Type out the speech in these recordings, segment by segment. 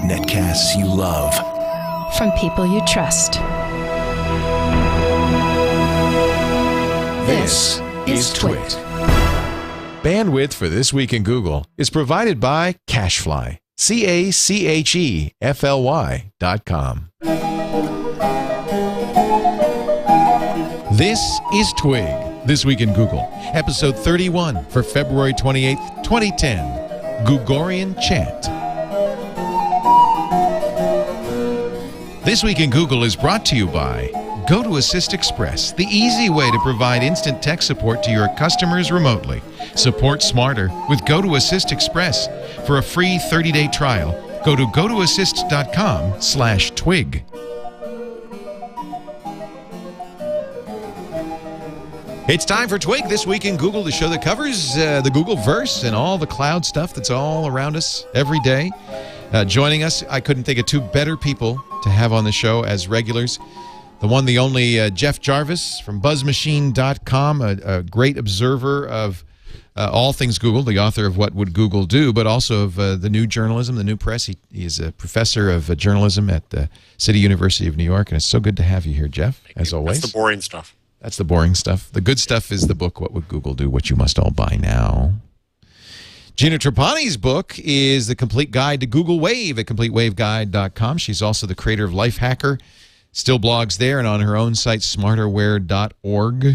Netcasts you love. From people you trust. This is Twit. Bandwidth for This Week in Google is provided by Cachefly. CACHEFLY.com. This is Twig, This Week in Google, episode 31 for February 28th, 2010, Googorian Chant. This Week in Google is brought to you by GoToAssist Express, the easy way to provide instant tech support to your customers remotely. Support smarter with GoToAssist Express. For a free 30-day trial, go to gotoassist.com/twig. It's time for Twig, This Week in Google, the show that covers the Google-verse and all the cloud stuff that's all around us every day. Joining us, I couldn't think of two better people to have on the show as regulars. The one, the only, Jeff Jarvis from BuzzMachine.com, a great observer of all things Google, the author of What Would Google Do, but also of the new journalism, the new press. He is a professor of journalism at the City University of New York, and it's so good to have you here, Jeff, as always. That's the boring stuff. That's the boring stuff. The good stuff is the book, What Would Google Do, which you must all buy now. Gina Trapani's book is The Complete Guide to Google Wave at CompleteWaveGuide.com. She's also the creator of Lifehacker, still blogs there and on her own site, smarterware.org,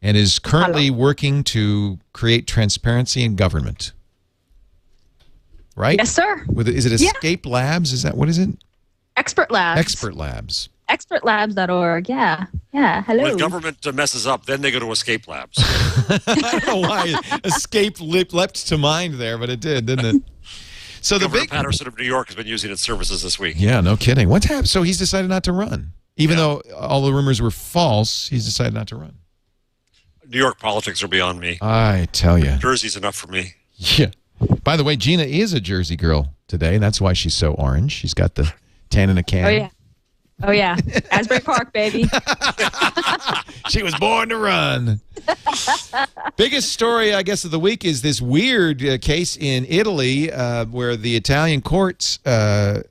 and is currently working to create transparency in government. Right? Yes, sir. Is it Escape Labs? Is that, what is it? Expert Labs. Expert Labs. Expertlabs.org. Yeah. Hello. When government messes up, then they go to Escape Labs. I don't know why Escape leapt to mind there, but it did, didn't it? So Governor Patterson of New York has been using its services this week. Yeah, no kidding. What's happened? So he's decided not to run. Even though all the rumors were false, he's decided not to run. New York politics are beyond me. I tell you. Jersey's enough for me. Yeah. By the way, Gina is a Jersey girl today, and that's why she's so orange. She's got the tan in a can. Oh, yeah. Asbury Park, baby. She was born to run. Biggest story, I guess, of the week is this weird case in Italy where the Italian courts said,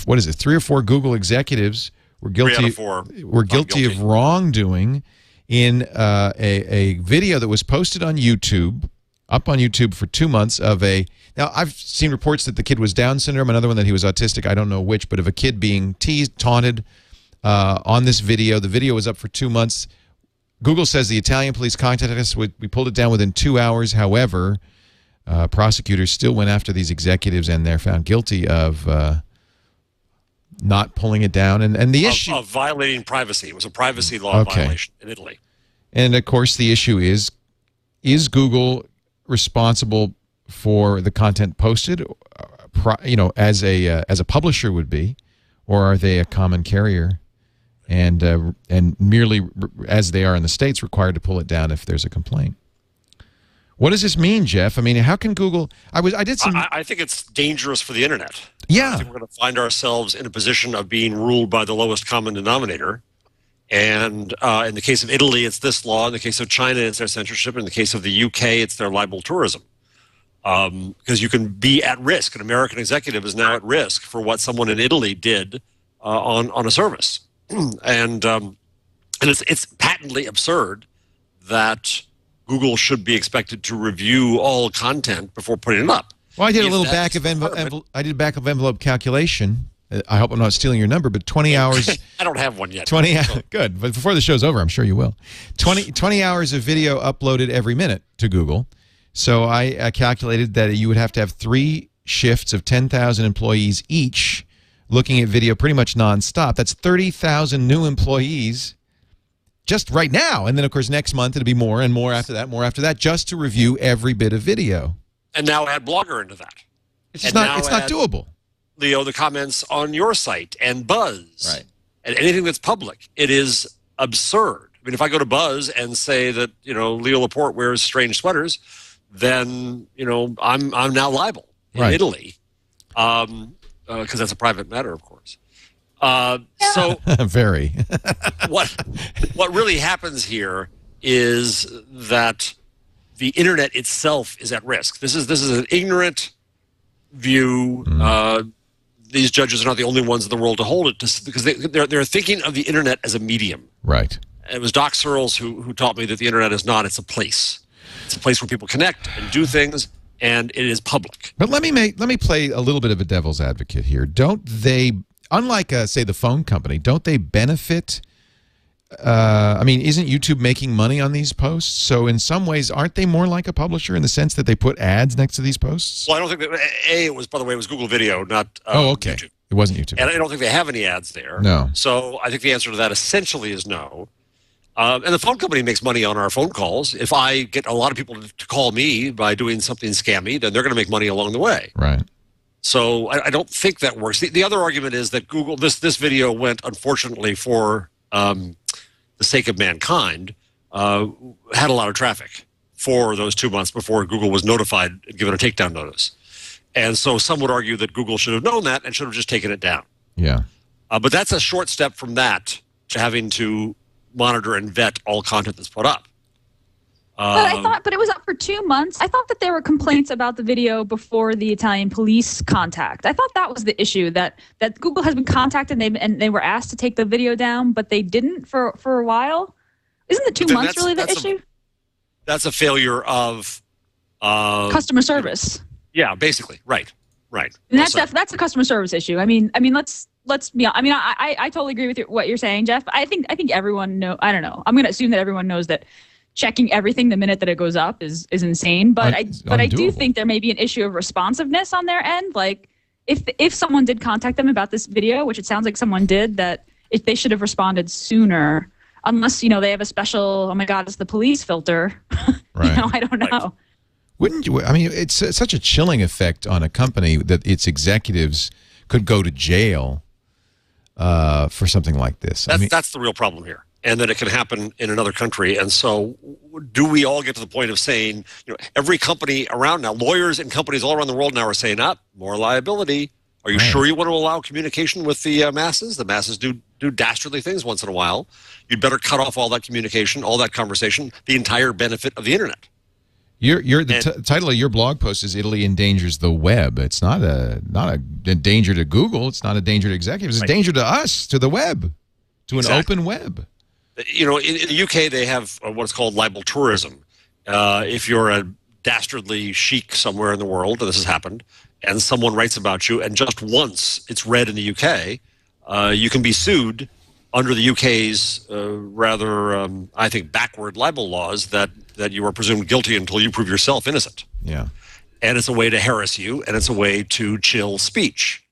what is it, 3 or 4 Google executives were guilty of wrongdoing in a video that was posted on YouTube, up on YouTube for 2 months of a... Now, I've seen reports that the kid was Down syndrome, another one that he was autistic, I don't know which, but of a kid being teased, taunted on this video. The video was up for 2 months. Google says the Italian police contacted us. We pulled it down within 2 hours. However, prosecutors still went after these executives, and they're found guilty of not pulling it down. And the issue... Of violating privacy. It was a privacy law violation in Italy. And, of course, the issue is Google responsible for the content posted, as a publisher would be, or are they a common carrier, and merely as they are in the States required to pull it down if there's a complaint? What does this mean, Jeff? I mean, how can Google? I think it's dangerous for the internet. Yeah, I think we're going to find ourselves in a position of being ruled by the lowest common denominator. And in the case of Italy, it's this law. In the case of China, it's their censorship. In the case of the UK, it's their libel tourism. Because you can be at risk. An American executive is now at risk for what someone in Italy did on a service. And it's patently absurd that Google should be expected to review all content before putting it up. Well, I did a little back of envelope calculation. I hope I'm not stealing your number, but 20 hours... I don't have one yet. 20 good, but before the show's over, I'm sure you will. 20 hours of video uploaded every minute to Google. So I calculated that you would have to have 3 shifts of 10,000 employees each looking at video pretty much nonstop. That's 30,000 new employees just right now. And then, of course, next month it'll be more and more after that, just to review every bit of video. And now add Blogger into that. It's not doable. Leo, the comments on your site and Buzz, right, and anything that's public. It is absurd. I mean, if I go to Buzz and say that Leo Laporte wears strange sweaters, then I'm now liable in Italy, because that's a private matter, of course. So very. what really happens here is that the internet itself is at risk. This is an ignorant view. These judges are not the only ones in the world to hold it, because they're thinking of the internet as a medium. Right. It was Doc Searles who taught me that the internet is not. It's a place. It's a place where people connect and do things, and it is public. But let me play a little bit of a devil's advocate here. Don't they, unlike say the phone company, don't they benefit? I mean, isn't YouTube making money on these posts? So in some ways, aren't they more like a publisher in the sense that they put ads next to these posts? Well, I don't think that it was. By the way, it was Google Video, not okay. YouTube. It wasn't YouTube, and I don't think they have any ads there. No. So I think the answer to that essentially is no. And the phone company makes money on our phone calls. If I get a lot of people to call me by doing something scammy, then they're going to make money along the way. Right. So I don't think that works. The other argument is that Google, this video went, unfortunately, for the sake of mankind, had a lot of traffic for those 2 months before Google was notified and given a takedown notice. And so some would argue that Google should have known that and should have just taken it down. Yeah. But that's a short step from that to having to monitor and vet all content that's put up. But it was up for 2 months. I thought that there were complaints about the video before the Italian police contact. I thought that was the issue, that Google has been contacted and they were asked to take the video down, but they didn't for a while. Isn't the 2 months really the issue? That's a failure of customer service. Yeah, basically, right. And that's a customer service issue. I mean, let's be. I mean, I totally agree with what you're saying, Jeff. I think everyone know. I don't know. I'm going to assume that everyone knows that checking everything the minute that it goes up is insane. But I do think there may be an issue of responsiveness on their end. Like if someone did contact them about this video, which it sounds like someone did, they should have responded sooner. Unless they have a special, oh my God, it's the police filter. Right. I don't know. Right. Wouldn't you? I mean, it's such a chilling effect on a company that its executives could go to jail for something like this. That's the real problem here, and that it can happen in another country. And so, do we all get to the point of saying, every company around now, lawyers and companies all around the world now are saying, more liability. Are you sure you want to allow communication with the masses? The masses do dastardly things once in a while. You'd better cut off all that communication, all that conversation, the entire benefit of the internet. The title of your blog post is "Italy endangers the web." It's not a danger to Google. It's not a danger to executives. It's a danger to us, to the web, to an open web. In the UK, they have what's called libel tourism. If you're a dastardly sheik somewhere in the world, and this has happened, and someone writes about you, and just once it's read in the UK, you can be sued under the UK's rather, I think, backward libel laws that you are presumed guilty until you prove yourself innocent. Yeah. And it's a way to harass you, and it's a way to chill speech.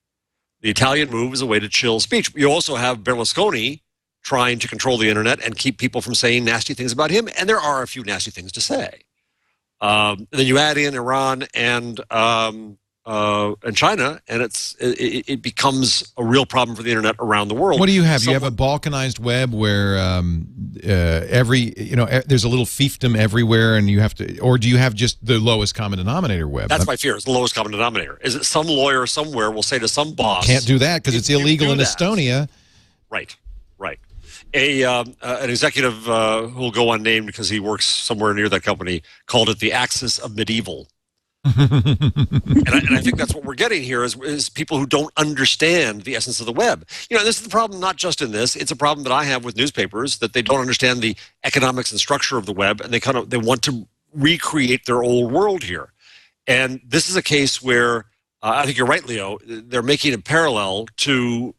The Italian move is a way to chill speech. You also have Berlusconi trying to control the internet and keep people from saying nasty things about him, and there are a few nasty things to say. Then you add in Iran and China, and it becomes a real problem for the internet around the world. What do you have? You have a balkanized web where there's a little fiefdom everywhere, and you have to, or do you have just the lowest common denominator web? That's my fear. Is the lowest common denominator. Is it some lawyer somewhere will say to some boss, "Can't do that because it's illegal in Estonia." Right. An executive who will go unnamed because he works somewhere near that company called it the axis of medieval. and I think that's what we're getting here is people who don't understand the essence of the web. This is the problem not just in this. It's a problem that I have with newspapers, that they don't understand the economics and structure of the web, and they want to recreate their old world here. And this is a case where I think you're right, Leo. They're making a parallel to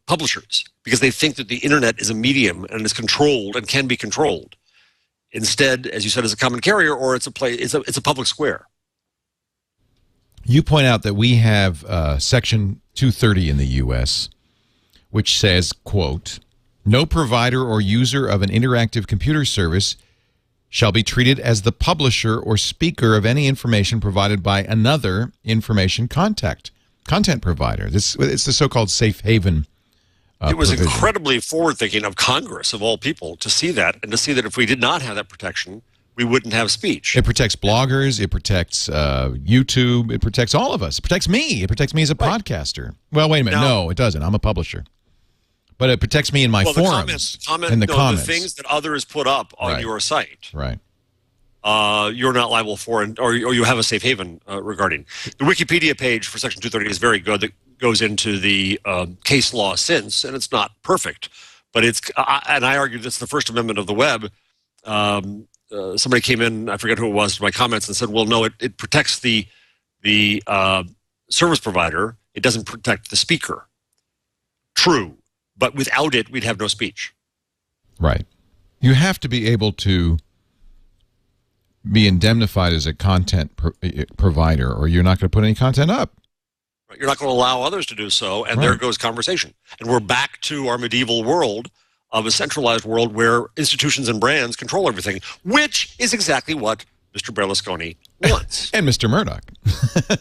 publishers because they think that the internet is a medium and is controlled and can be controlled. Instead, as you said, it's a common carrier, or it's a public square. You point out that we have Section 230 in the U.S., which says, quote, "No provider or user of an interactive computer service shall be treated as the publisher or speaker of any information provided by another information content provider." It's the so-called safe haven It was provision. incredibly forward-thinking of Congress, of all people, to see that, and to see that if we did not have that protection, we wouldn't have speech. It protects bloggers. It protects YouTube. It protects all of us. It protects me. It protects me as a podcaster. Well, wait a minute. No, it doesn't. I'm a publisher. But it protects me in my forums. The comments, the things that others put up on your site. Right. you're not liable for, or you have a safe haven regarding. The Wikipedia page for Section 230 is very good. That goes into the case law since, and it's not perfect, but it's. And I argued it's the First Amendment of the web. Somebody came in, I forget who it was, to my comments and said, "Well, no, it protects the service provider. It doesn't protect the speaker." True, but without it, we'd have no speech. Right. You have to be able to be indemnified as a content provider, or you're not going to put any content up. You're not going to allow others to do so, and there goes conversation. And we're back to our medieval world of a centralized world where institutions and brands control everything, which is exactly what Mr. Berlusconi wants. And Mr. Murdoch.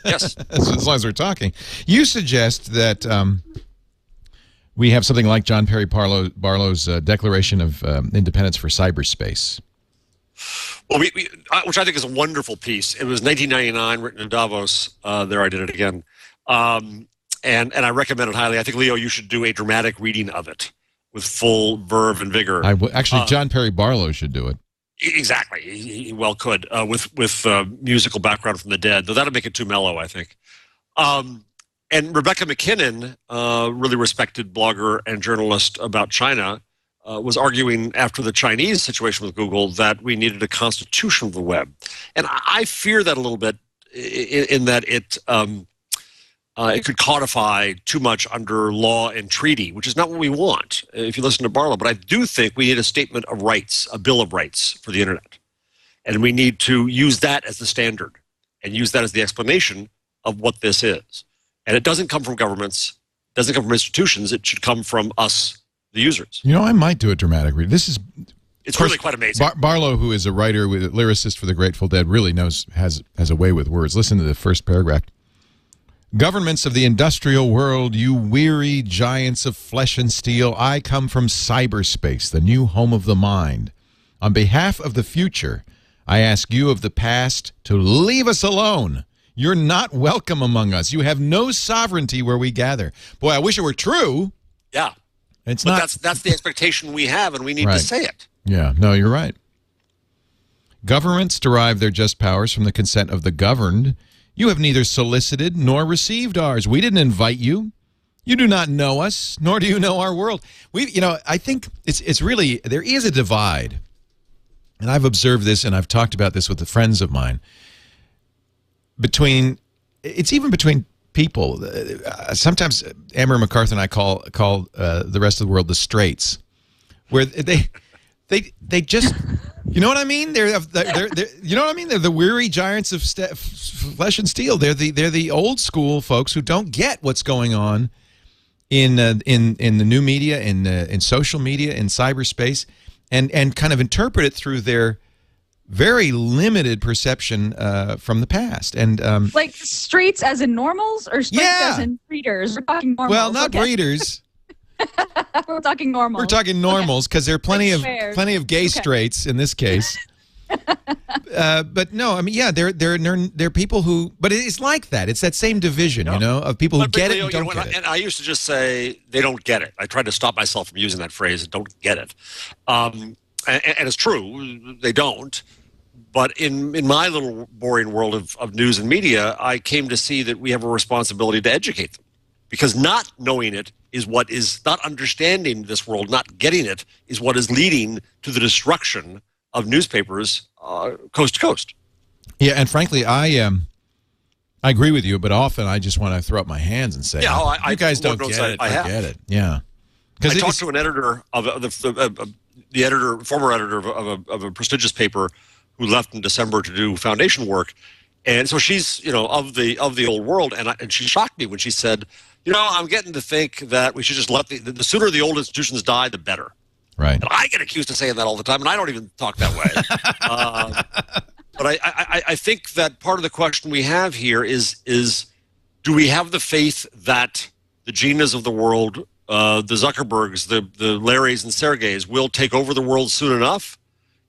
Yes. As long as we're talking. You suggest that we have something like John Perry Barlow's Declaration of Independence for Cyberspace. Well, which I think is a wonderful piece. It was 1999, written in Davos. There, I did it again. And I recommend it highly. I think, Leo, you should do a dramatic reading of it with full verve and vigor. Actually, John Perry Barlow should do it. Exactly. He well could, with musical background from the dead, though that'll make it too mellow, I think. And Rebecca McKinnon, really respected blogger and journalist about China, was arguing after the Chinese situation with Google that we needed a constitution of the web. And I fear that a little bit in that it could codify too much under law and treaty, which is not what we want, if you listen to Barlow. But I do think we need a statement of rights, a bill of rights for the internet. And we need to use that as the standard and use that as the explanation of what this is. And it doesn't come from governments, doesn't come from institutions. It should come from us, the users. You know, I might do a dramatic read. It's really quite amazing. Barlow, who is a writer, with a lyricist for the Grateful Dead, really has a way with words. Listen to the first paragraph. Governments of the industrial world, you weary giants of flesh and steel, I come from cyberspace, the new home of the mind. On behalf of the future, I ask you of the past to leave us alone. You're not welcome among us. You have no sovereignty where we gather. Boy, I wish it were true. Yeah. It's but not. That's the expectation we have, and we need to say it. Yeah, no, you're right. Governments derive their just powers from the consent of the governed. You have neither solicited nor received ours. We didn't invite you. You do not know us, nor do you know our world. I think it's really, there is a divide. And I've observed this, and I've talked about this with the friends of mine. It's even between people. Sometimes Amber McCarthy and I call the rest of the world the Straits, where they just, you know what I mean? They're you know what I mean? They're the weary giants of flesh and steel. They're the old school folks who don't get what's going on in the new media, in social media, in cyberspace, and kind of interpret it through their very limited perception from the past. And like Straits as in normals, or Straits as in breeders? We're talking normals. Well, not breeders. We're talking normals. We're talking normals because there are plenty of gay straights in this case. But no, I mean, yeah, they're people who, but it's like that. It's that same division, of people who get it and don't get it. And I used to just say they don't get it. I tried to stop myself from using that phrase, don't get it. And it's true, they don't. But in my little boring world of news and media, I came to see that we have a responsibility to educate them. Because not knowing it is what is, not understanding this world, not getting it, is what is leading to the destruction of newspapers coast to coast. Yeah, and frankly, I agree with you, but often I just want to throw up my hands and say, you guys don't get it. I get it. Yeah. I talked to an editor of former editor of a prestigious paper who left in December to do foundation work. And so she's, of the old world, and she shocked me when she said, I'm getting to think that we should just let the sooner the old institutions die, the better. Right. And I get accused of saying that all the time, and I don't even talk that way. But I think that part of the question we have here is do we have the faith that the Ginas of the world, the Zuckerbergs, the Larrys and Sergeys will take over the world soon enough?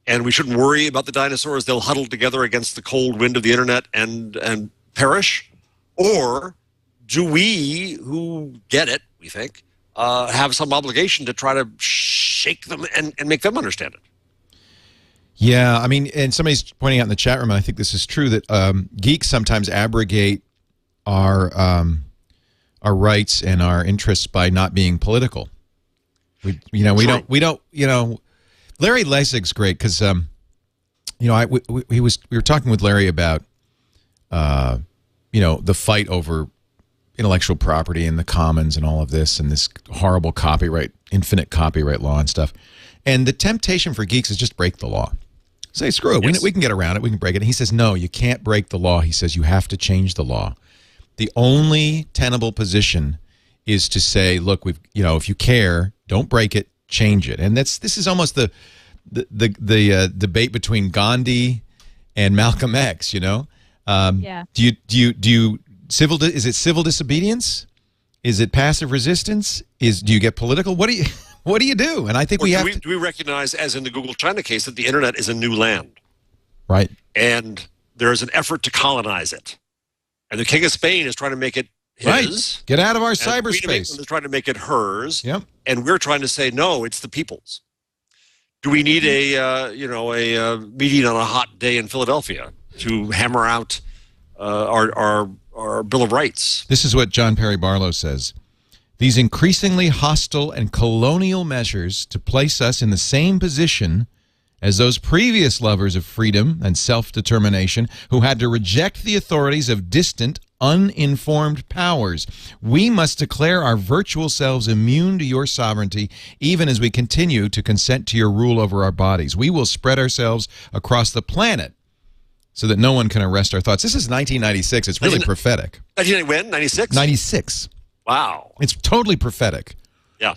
And we shouldn't worry about the dinosaurs. They'll huddle together against the cold wind of the internet and perish? Or do we, who get it, we think, have some obligation to try to shake them and make them understand it? Yeah, I mean, and somebody's pointing out in the chat room, and I think this is true, that geeks sometimes abrogate our rights and our interests by not being political. We don't. Larry Lessig's great because, we were talking with Larry about, the fight over intellectual property and the commons and all of this and this horrible infinite copyright law and stuff. And the temptation for geeks is just break the law. Say, screw it. Yes. We can get around it. We can break it. And he says, no, you can't break the law. He says, you have to change the law. The only tenable position is to say, look, if you care, don't break it, change it. And this is almost the debate between Gandhi and Malcolm X. Yeah. Do you is it civil disobedience? Is it passive resistance? Do you get political? What do you do? And I think do we recognize, as in the Google China case, that the internet is a new land, right? And there is an effort to colonize it, and the King of Spain is trying to make it his. Right. Get out of our cyberspace. Is trying to make it hers. Yep. And we're trying to say no, it's the people's. Do we need a meeting on a hot day in Philadelphia to hammer out our Bill of Rights? This is what John Perry Barlow says. These increasingly hostile and colonial measures to place us in the same position as those previous lovers of freedom and self-determination who had to reject the authorities of distant, uninformed powers. We must declare our virtual selves immune to your sovereignty, even as we continue to consent to your rule over our bodies. We will spread ourselves across the planet so that no one can arrest our thoughts. This is 1996. It's really prophetic. 1990 when? 96? 96. Wow. It's totally prophetic. Yeah.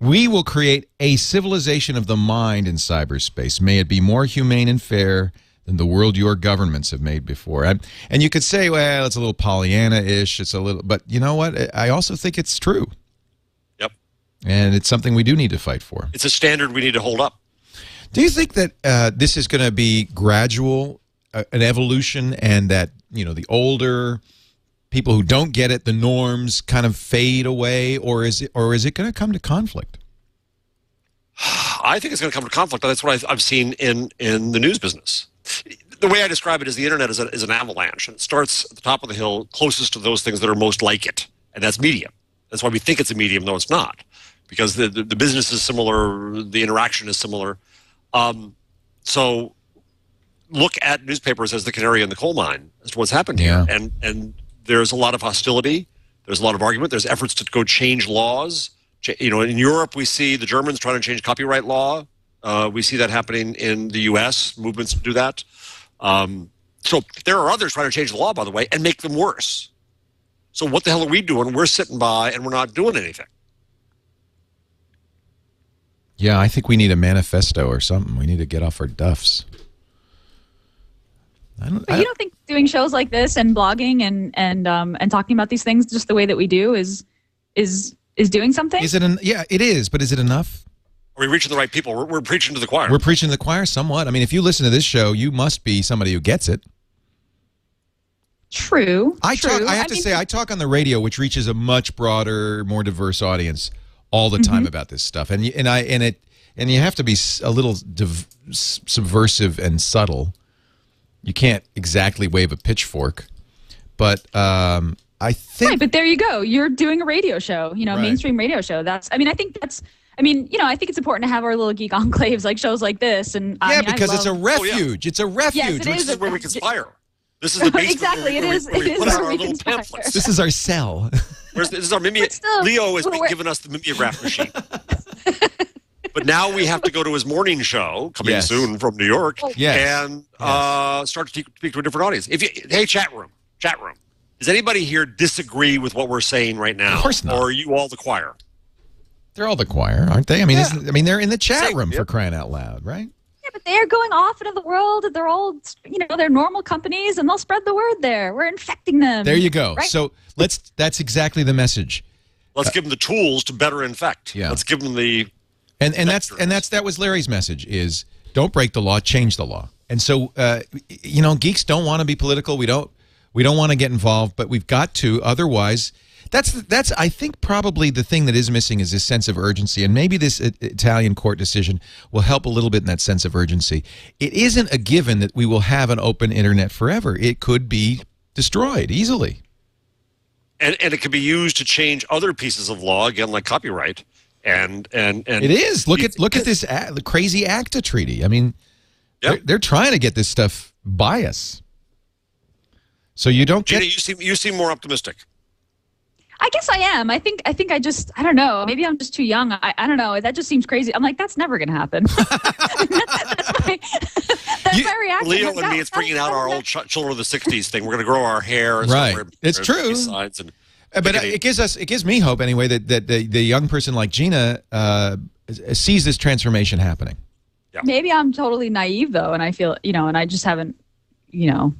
We will create a civilization of the mind in cyberspace. May it be more humane and fair than the world your governments have made before. And you could say, well, it's a little Pollyanna-ish. It's a little, but you know what? I also think it's true. Yep. And it's something we do need to fight for. It's a standard we need to hold up. Do you think that this is going to be gradual, an evolution, and that, the older people who don't get it, the norms kind of fade away, or is it going to come to conflict? I think it's going to come to conflict. That's what I've seen in the news business. The way I describe it is the internet is an avalanche, and it starts at the top of the hill, closest to those things that are most like it, and that's medium. That's why we think it's a medium, though it's not, because the business is similar, the interaction is similar. So look at newspapers as the canary in the coal mine as to what's happened here, and there's a lot of hostility. There's a lot of argument. There's efforts to go change laws. In Europe, we see the Germans trying to change copyright law. We see that happening in the U.S., movements to do that. So there are others trying to change the law, by the way, and make them worse. So what the hell are we doing? We're sitting by and we're not doing anything. Yeah, I think we need a manifesto or something. We need to get off our duffs. But you don't think doing shows like this and blogging and talking about these things just the way that we do is doing something? Yeah, it is, but is it enough? Are we reaching the right people? We're preaching to the choir. We're preaching to the choir somewhat. I mean, if you listen to this show, you must be somebody who gets it. True. I have to say, I talk on the radio, which reaches a much broader, more diverse audience all the time about this stuff, and you have to be a little subversive and subtle. You can't exactly wave a pitchfork, but I think. Right, but there you go. You're doing a radio show, right. Mainstream radio show. I think it's important to have our little geek enclaves, like shows like this. And because it's a refuge. It's a refuge. Yes, this is where we conspire. This is the basement. Exactly, it is. Where we put out our little conspire. pamphlets. This is our cell. This is our Leo has given us the mimeograph machine. But now we have to go to his morning show, coming soon from New York, and start to speak to a different audience. Hey, chat room. Does anybody here disagree with what we're saying right now? Of course not. Or are you all the choir? They're all the choir, aren't they? I mean, they're in the chat room for crying out loud, right? Yeah, but they are going off into the world. They're all, they're normal companies, and they'll spread the word there. We're infecting them. There you go. Right? So that's exactly the message. Let's give them the tools to better infect. Yeah. Let's give them the. And that was Larry's message: is don't break the law, change the law. And so geeks don't want to be political. We don't We don't want to get involved, but we've got to. Otherwise, that's I think probably the thing that is missing is this sense of urgency. And maybe this Italian court decision will help a little bit in that sense of urgency. It isn't a given that we will have an open internet forever. It could be destroyed easily. And it can be used to change other pieces of law, again, like copyright. And it is. Look at this the crazy ACTA treaty. I mean, they're trying to get this stuff by us. So you don't Gina, get. you seem more optimistic. I guess I am. I think I don't know. Maybe I'm just too young. I don't know. That just seems crazy. I'm like, that's never going to happen. That's my reaction. Leo and me, it's bringing out our old children of the 60s thing. We're going to grow our hair. And right. It's true. But it gives me hope anyway that the young person like Gina sees this transformation happening. Yeah. Maybe I'm totally naive though, and I feel and I just haven't I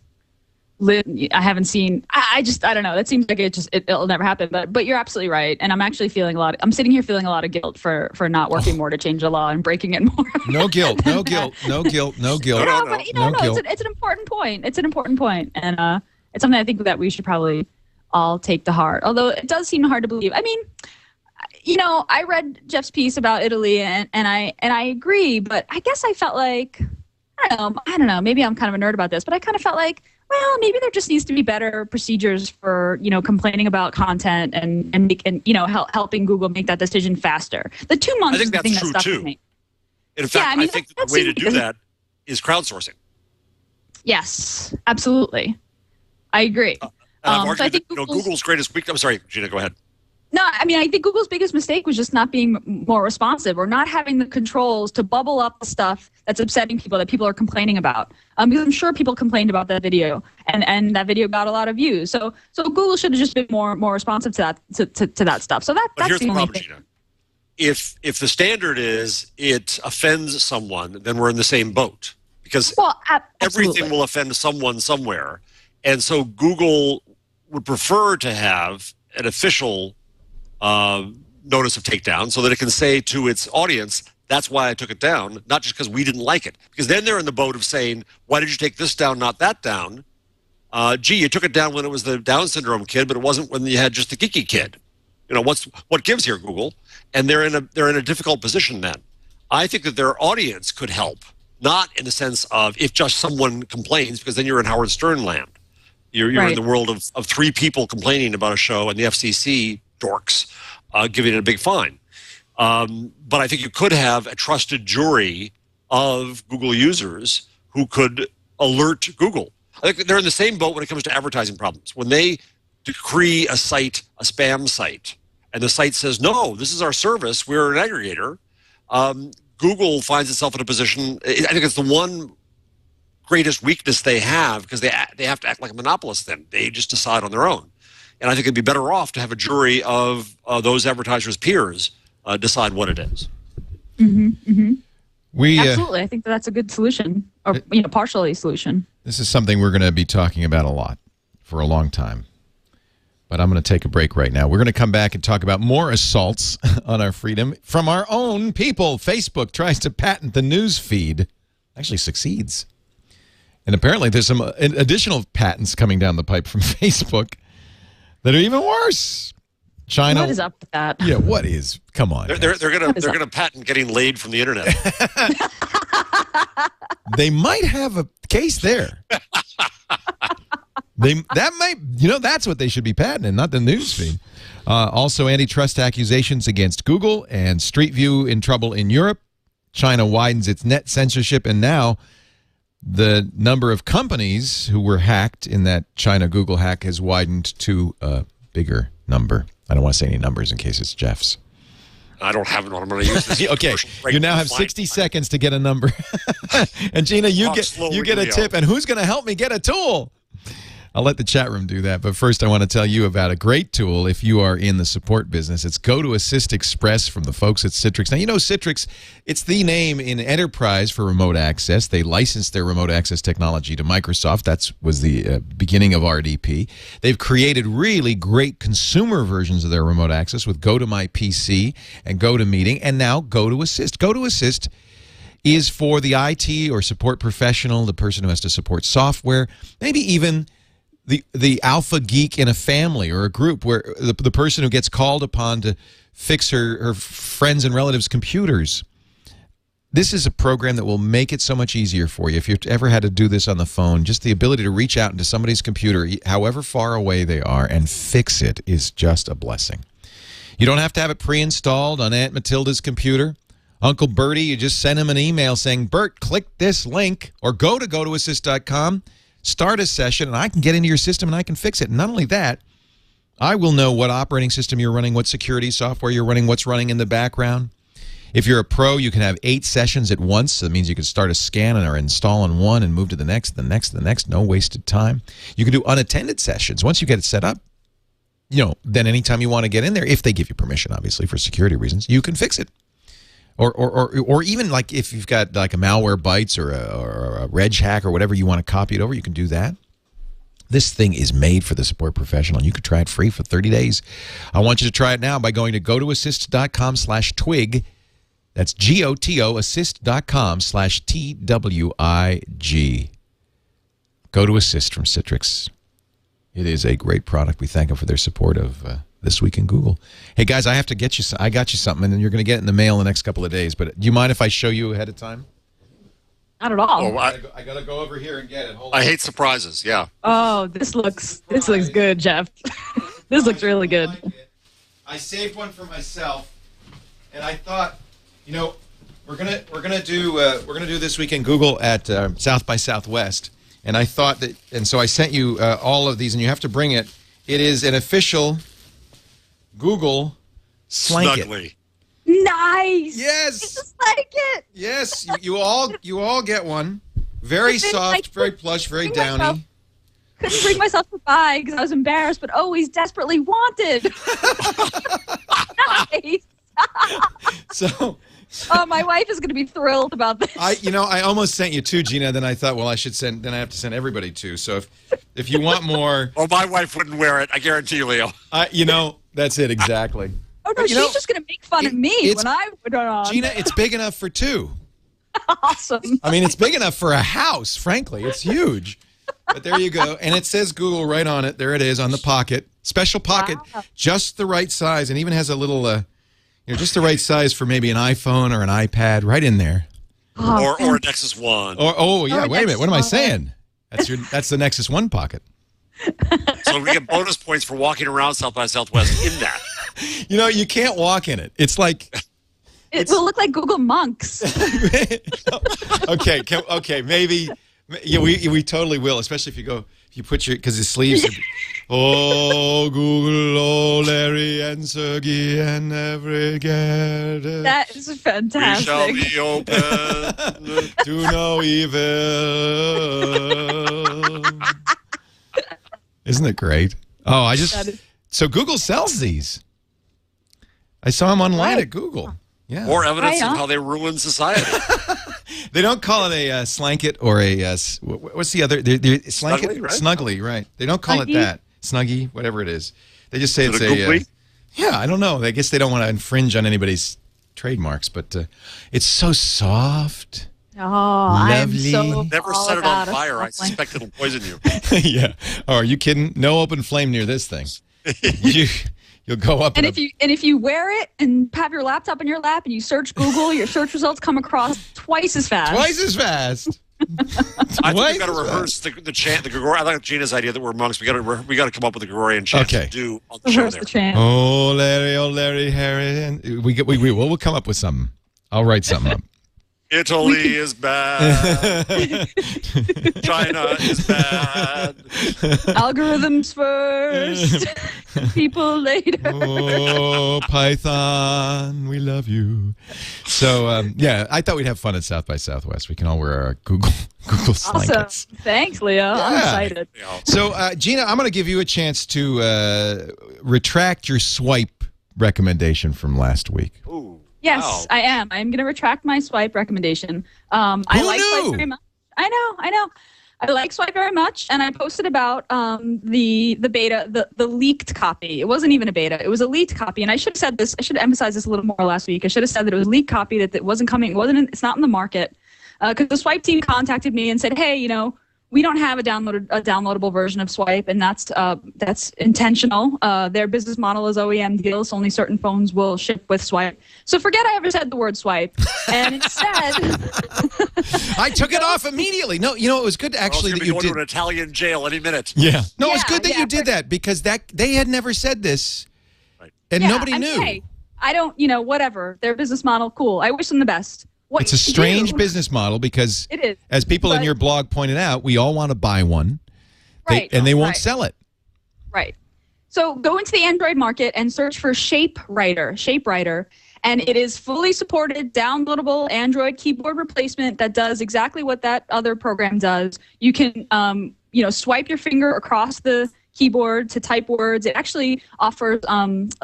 haven't seen. I don't know. That seems like it'll never happen. But you're absolutely right, and I'm actually feeling I'm sitting here feeling a lot of guilt for not working more to change the law and breaking it more. No guilt. No guilt. No guilt. No guilt. No, but it's an important point. It's an important point, and it's something I think that we should probably all take to heart. Although it does seem hard to believe. I mean, I read Jeff's piece about Italy, and I agree. But I guess I felt like I don't know. Maybe I'm kind of a nerd about this, but I kind of felt like, well, maybe there just needs to be better procedures for, complaining about content and helping Google make that decision faster. The 2 months I think is the thing that's that stuck true, with me. In fact, I think the way to do that is crowdsourcing. Yes, absolutely. I agree. I've argued so I think Google's greatest weakness. I'm sorry, Gina, go ahead. No, I mean, I think Google's biggest mistake was just not being more responsive or not having the controls to bubble up the stuff that's upsetting people, that people are complaining about. Because I'm sure people complained about that video, and that video got a lot of views. So Google should have just been more responsive to that stuff. So that's here's the the only problem, thing. Gina. If the standard is it offends someone, then we're in the same boat, because everything will offend someone somewhere. And so Google would prefer to have an official notice of takedown so that it can say to its audience, that's why I took it down, not just because we didn't like it. Because then they're in the boat of saying, why did you take this down, not that down? Gee, you took it down when it was the Down syndrome kid, but it wasn't when you had just the geeky kid. What gives here, Google? And they're in a difficult position then. I think that their audience could help, not in the sense of if just someone complains, because then you're in Howard Stern land. You're in the world of 3 people complaining about a show and the FCC dorks giving it a big fine. But I think you could have a trusted jury of Google users who could alert Google. I think they're in the same boat when it comes to advertising problems. When they decree a site a spam site, and the site says, no, this is our service, we're an aggregator, Google finds itself in a position, I think it's the one greatest weakness they have, because they have to act like a monopolist then. They just decide on their own. And I think it'd be better off to have a jury of those advertisers' peers decide what it is. Mm-hmm, mm-hmm. Absolutely. I think that's a good solution, or partially solution. This is something we're going to be talking about a lot for a long time. But I'm going to take a break right now. We're going to come back and talk about more assaults on our freedom from our own people. Facebook tries to patent the Newsfeed. Actually succeeds. And apparently there's some additional patents coming down the pipe from Facebook that are even worse. China. What is up with that? Yeah, what is? Come on. They're gonna patent getting laid from the internet. They might have a case there. That's what they should be patenting, not the newsfeed. Also, antitrust accusations against Google, and Street View in trouble in Europe. China widens its net censorship, and now the number of companies who were hacked in that China Google hack has widened to a bigger number. I don't want to say any numbers in case it's Jeff's. I don't have it on. I'm going to use this. Okay, you now have 60 seconds to get a number. And Gina, you get a tip. And who's going to help me get a tool? I'll let the chat room do that. But first, I want to tell you about a great tool if you are in the support business. It's Go to Assist Express from the folks at Citrix. Now, you know Citrix, it's the name in enterprise for remote access. They licensed their remote access technology to Microsoft. That was the beginning of RDP. They've created really great consumer versions of their remote access with Go to My PC and Go to Meeting, and now Go to Assist. Go to Assist is for the IT or support professional, the person who has to support software, maybe even the alpha geek in a family or a group where the person who gets called upon to fix her friends and relatives' computers. This is a program that will make it so much easier for you. If you've ever had to do this on the phone, just the ability to reach out into somebody's computer, however far away they are, and fix it is just a blessing. You don't have to have it pre-installed on Aunt Matilda's computer. Uncle Bertie, you just send him an email saying, Bert, click this link, or go to gotoassist.com, start a session, and I can get into your system and I can fix it. And not only that, I will know what operating system you're running, what security software you're running, what's running in the background. If you're a pro, you can have 8 sessions at once. So that means you can start a scan or install on one and move to the next, the next, the next. No wasted time. You can do unattended sessions. Once you get it set up, then anytime you want to get in there, if they give you permission, obviously, for security reasons, you can fix it. Or even like if you've got like a malware bytes or a reg hack or whatever you want to copy it over, you can do that. This thing is made for the support professional, and you could try it free for 30 days. I want you to try it now by going to gotoassist.com/twig. That's gotoassist.com/TWIG. Go to Assist from Citrix. It is a great product. We thank them for their support of This Week in Google. Hey, guys, I have to get you. I got you something, and then you're going to get it in the mail in the next couple of days. But do you mind if I show you ahead of time? Not at all. Oh, I got to go over here and get it. Hold on. I hate surprises. Yeah. Oh, this looks good, Jeff. This looks really good. I saved one for myself, and I thought, we're gonna do This Week in Google at South by Southwest, and I thought that, and so I sent you all of these, and you have to bring it. It is an official Google slanket. Snugly. Nice. Yes. It's a blanket. Yes, you all get one. Very soft, very plush, very downy. Couldn't bring myself to buy because I was embarrassed, but always desperately wanted. Nice. So. Oh, my wife is going to be thrilled about this. I almost sent you 2, Gina. Then I thought, well, I should send. Then I have to send everybody 2. So if you want more, oh, my wife wouldn't wear it. I guarantee you, Leo. That's it exactly. Oh no, she's just going to make fun of me when I put it on. Gina, it's big enough for 2. Awesome. I mean, it's big enough for a house. Frankly, it's huge. But there you go, and it says Google right on it. There it is on the pocket, special pocket, just the right size, and even has a little. Just the right size for maybe an iPhone or an iPad, right in there. Or a Nexus 1. Wait a minute. What am I saying? That's the Nexus 1 pocket. So we get bonus points for walking around South by Southwest in that. You can't walk in it. It's like it will look like Google Monks. Okay, maybe. Yeah, we totally will, especially if you put your, because the sleeves. Oh, Google, oh, Larry and Sergey and every Gerda. That is fantastic. We shall be open to no evil. Isn't it great? Oh, so Google sells these. I saw them online at Google. Yeah. More evidence of how they ruin society. They don't call it a slanket or a what's the other? Slanket, Snuggly, right? Snuggly, right? They don't call it that. Snuggie, whatever it is. They just say it's a yeah, I don't know. I guess they don't want to infringe on anybody's trademarks, but it's so soft. Oh, lovely. I'm so never set it on fire. I suspect it'll poison you. Yeah. Oh, are you kidding? No open flame near this thing. You'll go up. And if you wear it and have your laptop in your lap and you search Google, your search results come across twice as fast. Twice as fast. I think we've got to reverse the chant, the Gregorian. I like Gina's idea that we're monks. We got to come up with a Gregorian chant to do on the show there. Chant. Oh Larry, Harry, and we'll come up with something. I'll write something up. Italy is bad. China is bad. Algorithms first, people later. Oh, Python, we love you. So, yeah, I thought we'd have fun at South by Southwest. We can all wear our Google slankets. Awesome. Thanks, Leo. Yeah. I'm excited. So, Gina, I'm going to give you a chance to retract your swipe recommendation from last week. Ooh. Yes, wow. I am. I'm going to retract my swipe recommendation. I like Swipe very much. I know. I like Swipe very much, and I posted about the beta, the leaked copy. It wasn't even a beta; it was a leaked copy. And I should have said this. I should have emphasized this a little more last week. I should have said that it was a leaked copy, that it wasn't coming. It's not in the market, because the Swipe team contacted me and said, "Hey, We don't have a downloadable version of Swipe, and that's intentional. Their business model is OEM deals. So only certain phones will ship with Swipe. So forget I ever said the word Swipe. And instead, I took it off immediately. No, it was good actually that you did. Going to an Italian jail any minute. Yeah. No, it was good that you did that because they had never said this, and nobody knew. Hey, I don't, whatever. Their business model, cool. I wish them the best. It's a strange business model because, it is, as people in your blog pointed out, we all want to buy one, and they won't sell it. Right. So go into the Android market and search for ShapeWriter, and it is fully supported, downloadable Android keyboard replacement that does exactly what that other program does. You can, swipe your finger across the keyboard to type words. It actually offers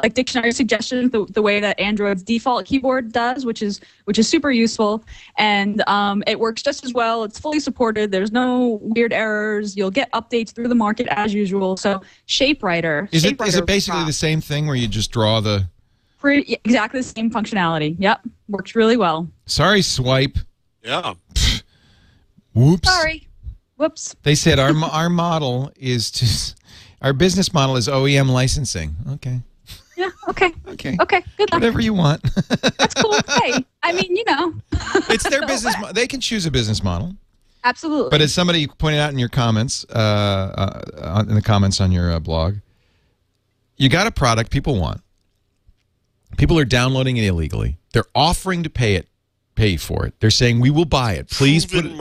like dictionary suggestions the way that Android's default keyboard does, which is super useful, and it works just as well. It's fully supported. There's no weird errors. You'll get updates through the market as usual. So ShapeWriter. Is it basically the same thing where you just draw the? Exactly the same functionality. Yep, works really well. Sorry, Swipe. Yeah. Whoops. Sorry. Whoops. They said our model is to. Our business model is OEM licensing. Okay. Yeah. Okay. Okay. Okay. Good luck. Whatever you want. That's cool. Hey, I mean, it's their business. They can choose a business model. Absolutely. But as somebody pointed out in your comments, in the comments on your blog, you got a product people want. People are downloading it illegally. They're offering to pay for it. They're saying we will buy it. Please put it.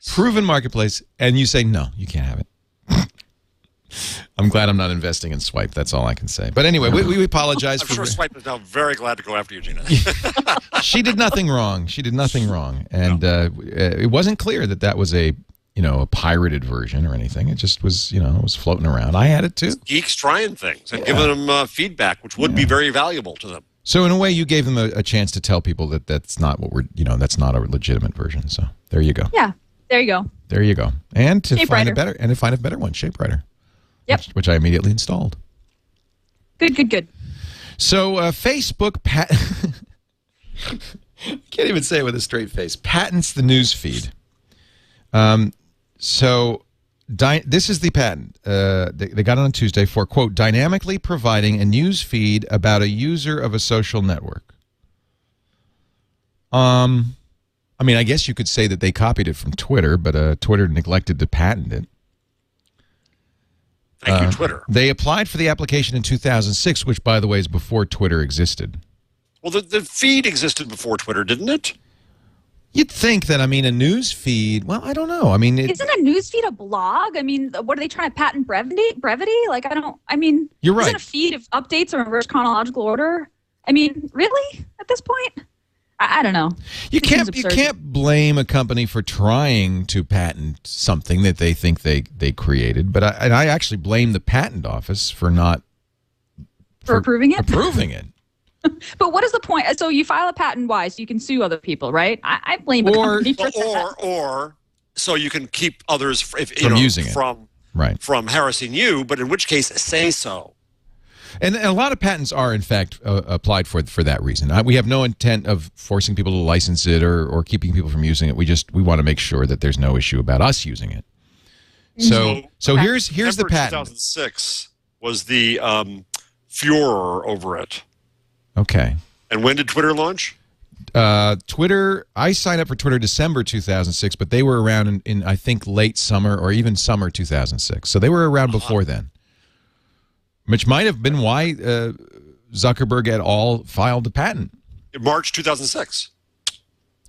Proven marketplace, and you say no, you can't have it. I'm glad I'm not investing in Swipe. That's all I can say. But anyway, we apologize. I'm sure Swipe is now very glad to go after you, Gina. She did nothing wrong. She did nothing wrong, and it wasn't clear that was a pirated version or anything. It just was it was floating around. I had it too. Geeks trying things and giving them feedback, which would be very valuable to them. So in a way, you gave them a chance to tell people that that's not what we're that's not a legitimate version. So there you go. Yeah, there you go. There you go. And to find a better one, ShapeWriter. Yep. Which I immediately installed. Good. So Facebook can't even say it with a straight face. Patents the Newsfeed. This is the patent. They got it on Tuesday for, quote, dynamically providing a news feed about a user of a social network. I guess you could say that they copied it from Twitter, but Twitter neglected to patent it. Thank you, Twitter. They applied for the application in 2006, which, by the way, is before Twitter existed. Well, the feed existed before Twitter, didn't it? You'd think that, a news feed, well, I don't know. Isn't a news feed a blog? What are they trying to patent brevity? You're right. Isn't a feed of updates or in reverse chronological order? Really? At this point? I don't know. You can't blame a company for trying to patent something that they think they created, but I actually blame the patent office for not approving it. Approving it. But what is the point? So you file a patent, why? So you can sue other people, right? I blame the company for that. Or so you can keep others from using it, from harassing you. But in which case, say so. And a lot of patents are, in fact, applied for that reason. We have no intent of forcing people to license it or keeping people from using it. We want to make sure that there's no issue about us using it. So here's the patent. 2006 was the furor over it. Okay. And when did Twitter launch? Twitter. I signed up for Twitter December 2006, but they were around in I think late summer or even summer 2006. So they were around before then. Which might have been why Zuckerberg et al. Filed the patent. In March 2006.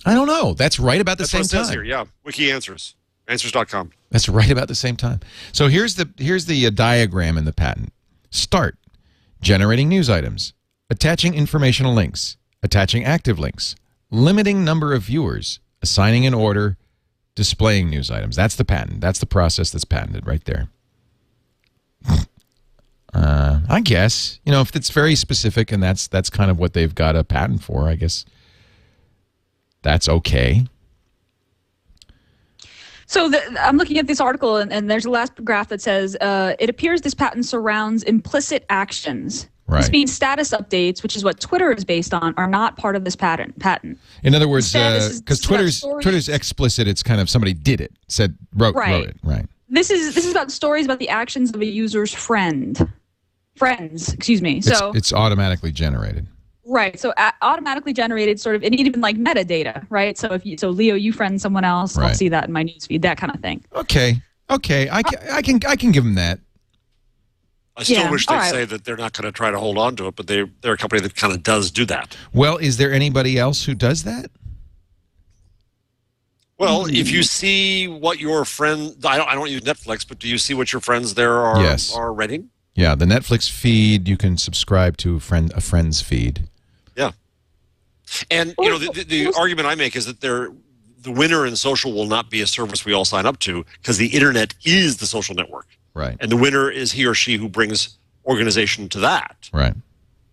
I don't know. That's right about the same time. That's what it says here, yeah. Wiki Answers. Answers.com. That's right about the same time. So here's the diagram in the patent. Start. Generating news items. Attaching informational links. Attaching active links. Limiting number of viewers. Assigning an order. Displaying news items. That's the patent. That's the process that's patented right there. I guess, if it's very specific and that's kind of what they've got a patent for, I guess that's okay. So I'm looking at this article and there's a last graph that says, it appears this patent surrounds implicit actions. Right. This means status updates, which is what Twitter is based on, are not part of this patent. In other words, because Twitter's explicit, it's kind of somebody did it, wrote it. Right. This is about stories about the actions of a user's friends. Excuse me. It's automatically generated. Right. So automatically generated, sort of, and even like metadata, right? So Leo, you friend someone else, I'll see that in my newsfeed, that kind of thing. Okay. I can give them that. I still wish they'd say that they're not going to try to hold on to it, but they're a company that kind of does do that. Well, is there anybody else who does that? Well, if you see what your friend, I don't use Netflix, but do you see what your friends there are rating? Yeah, the Netflix feed, you can subscribe to a friend's feed. Yeah. And, you know, the argument I make is that the winner in social will not be a service we all sign up to, because the internet is the social network. Right. And the winner is he or she who brings organization to that. Right.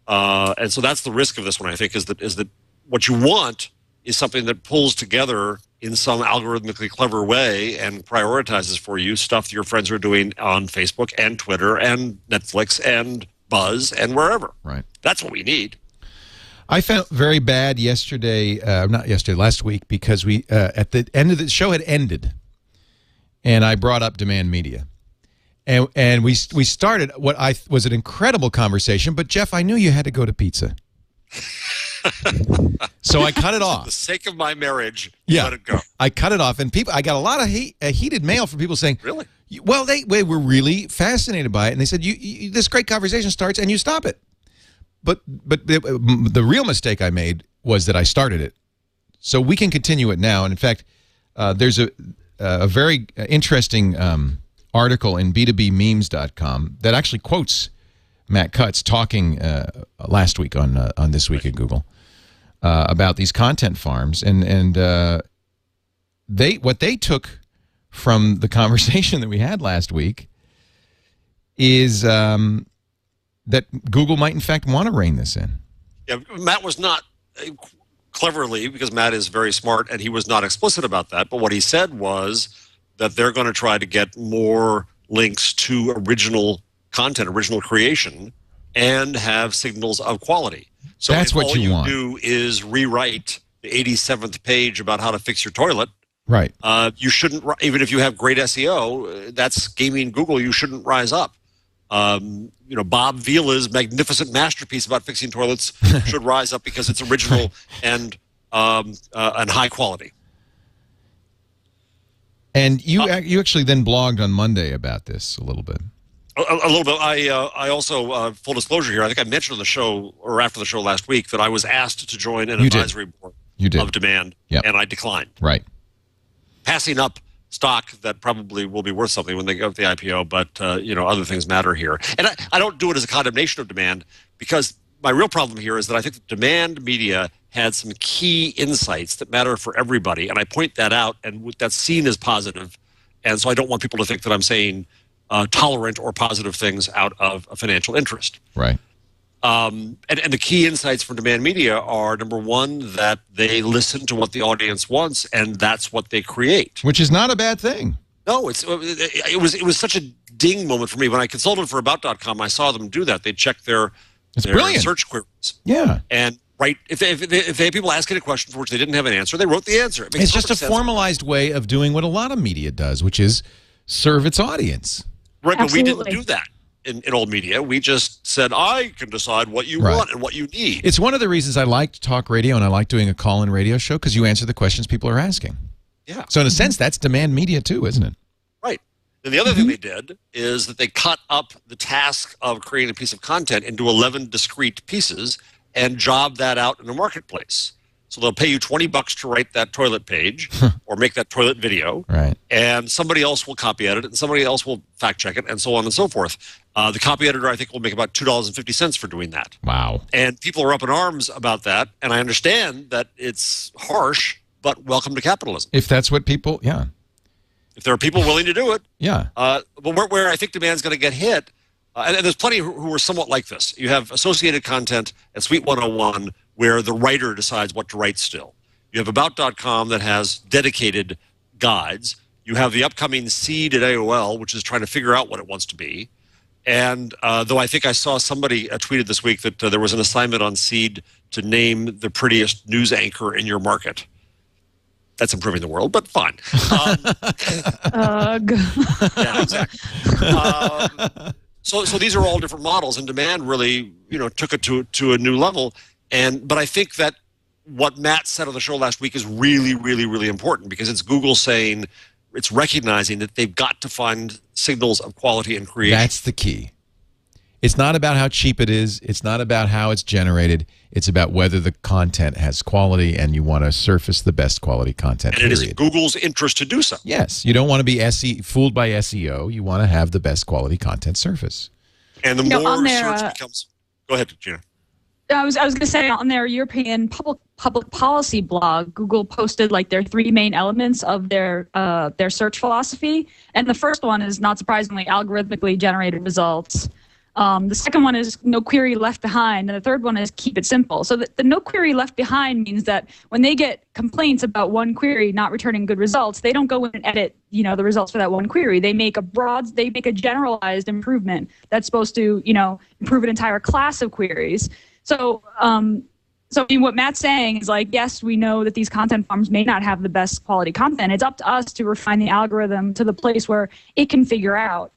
And so that's the risk of this one, I think, is that what you want is something that pulls together in some algorithmically clever way and prioritizes for you stuff that your friends are doing on Facebook and Twitter and Netflix and Buzz and wherever. Right. That's what we need. I felt very bad last week, because we at the end of the show had ended, and I brought up demand media. And we started what was an incredible conversation, but Jeff, I knew you had to go to pizza. So I cut it off. For the sake of my marriage, let it go. I cut it off, and I got a lot of heated mail from people saying, really? Well, they were really fascinated by it, and they said, this great conversation starts, and you stop it. But the real mistake I made was that I started it. So we can continue it now. And in fact, there's a very interesting article in b2bmemes.com that actually quotes Matt Cutts talking last week on This Week at Google about these content farms, and what they took from the conversation that we had last week is that Google might in fact want to rein this in. Yeah, Matt was not cleverly, because Matt is very smart, and he was not explicit about that. But what he said was that they're going to try to get more links to original content, original creation, and have signals of quality. So that's what you want. All you do is rewrite the 87th page about how to fix your toilet. Right. You shouldn't, even if you have great SEO, that's gaming Google. You shouldn't rise up. You know, Bob Vila's magnificent masterpiece about fixing toilets should rise up because it's original and high quality. And you actually then blogged on Monday about this a little bit. A little bit. I also, full disclosure here, I think I mentioned on the show or after the show last week that I was asked to join an advisory board of Demand, and I declined. Right. Passing up stock that probably will be worth something when they go with the IPO, but you know, other things matter here. And I don't do it as a condemnation of Demand, because my real problem here is that I think that Demand Media had some key insights that matter for everybody, and I point that out, and that's seen as positive. And so I don't want people to think that I'm saying tolerant or positive things out of a financial interest. Right. And the key insights from Demand Media are, number one, that they listen to what the audience wants, and that's what they create. Which is not a bad thing. No, it was such a ding moment for me. When I consulted for About.com, I saw them do that. They checked their search queries. Yeah. And if they had people asking a question for which they didn't have an answer, they wrote the answer. It's just a formalized way of doing what a lot of media does, which is serve its audience. Right, but we didn't do that in old media. We just said, I can decide what you want and what you need. It's one of the reasons I like talk radio and I like doing a call-in radio show, because you answer the questions people are asking. Yeah. So in a sense, that's Demand Media too, isn't it? Right. And the other thing they did is that they cut up the task of creating a piece of content into 11 discrete pieces and job that out in the marketplace. So they'll pay you $20 to write that toilet page or make that toilet video. Right. And somebody else will copy edit it, and somebody else will fact check it, and so on and so forth. The copy editor, I think, will make about $2.50 for doing that. Wow. And people are up in arms about that, and I understand that it's harsh, but welcome to capitalism. If that's what people, If there are people willing to do it. Yeah. But where I think Demand's going to get hit, and there's plenty who are somewhat like this. You have associated content at Suite 101 where the writer decides what to write still. You have About.com that has dedicated guides. You have the upcoming Seed at AOL, which is trying to figure out what it wants to be. And though I think I saw somebody tweeted this week that there was an assignment on Seed to name the prettiest news anchor in your market. That's improving the world, but fine. Yeah, exactly. So these are all different models, and demand really, took it to a new level. But I think that what Matt said on the show last week is really, really, really important, because it's Google saying, it's recognizing that they've got to find signals of quality and creation. That's the key. It's not about how cheap it is. It's not about how it's generated. It's about whether the content has quality, and you want to surface the best quality content, and it is in Google's interest to do so. Yes. You don't want to be fooled by SEO. You want to have the best quality content surface. And the more search becomes... Go ahead, Gina. I was going to say, on their European public policy blog, Google posted like their 3 main elements of their search philosophy. And the first one is, not surprisingly, algorithmically generated results. The second one is no query left behind, and the third one is keep it simple. So the no query left behind means that when they get complaints about one query not returning good results, they don't go in and edit, the results for that one query. They make a generalized improvement that's supposed to, improve an entire class of queries. So what Matt's saying is, like, yes, we know that these content farms may not have the best quality content. It's up to us to refine the algorithm to the place where it can figure out,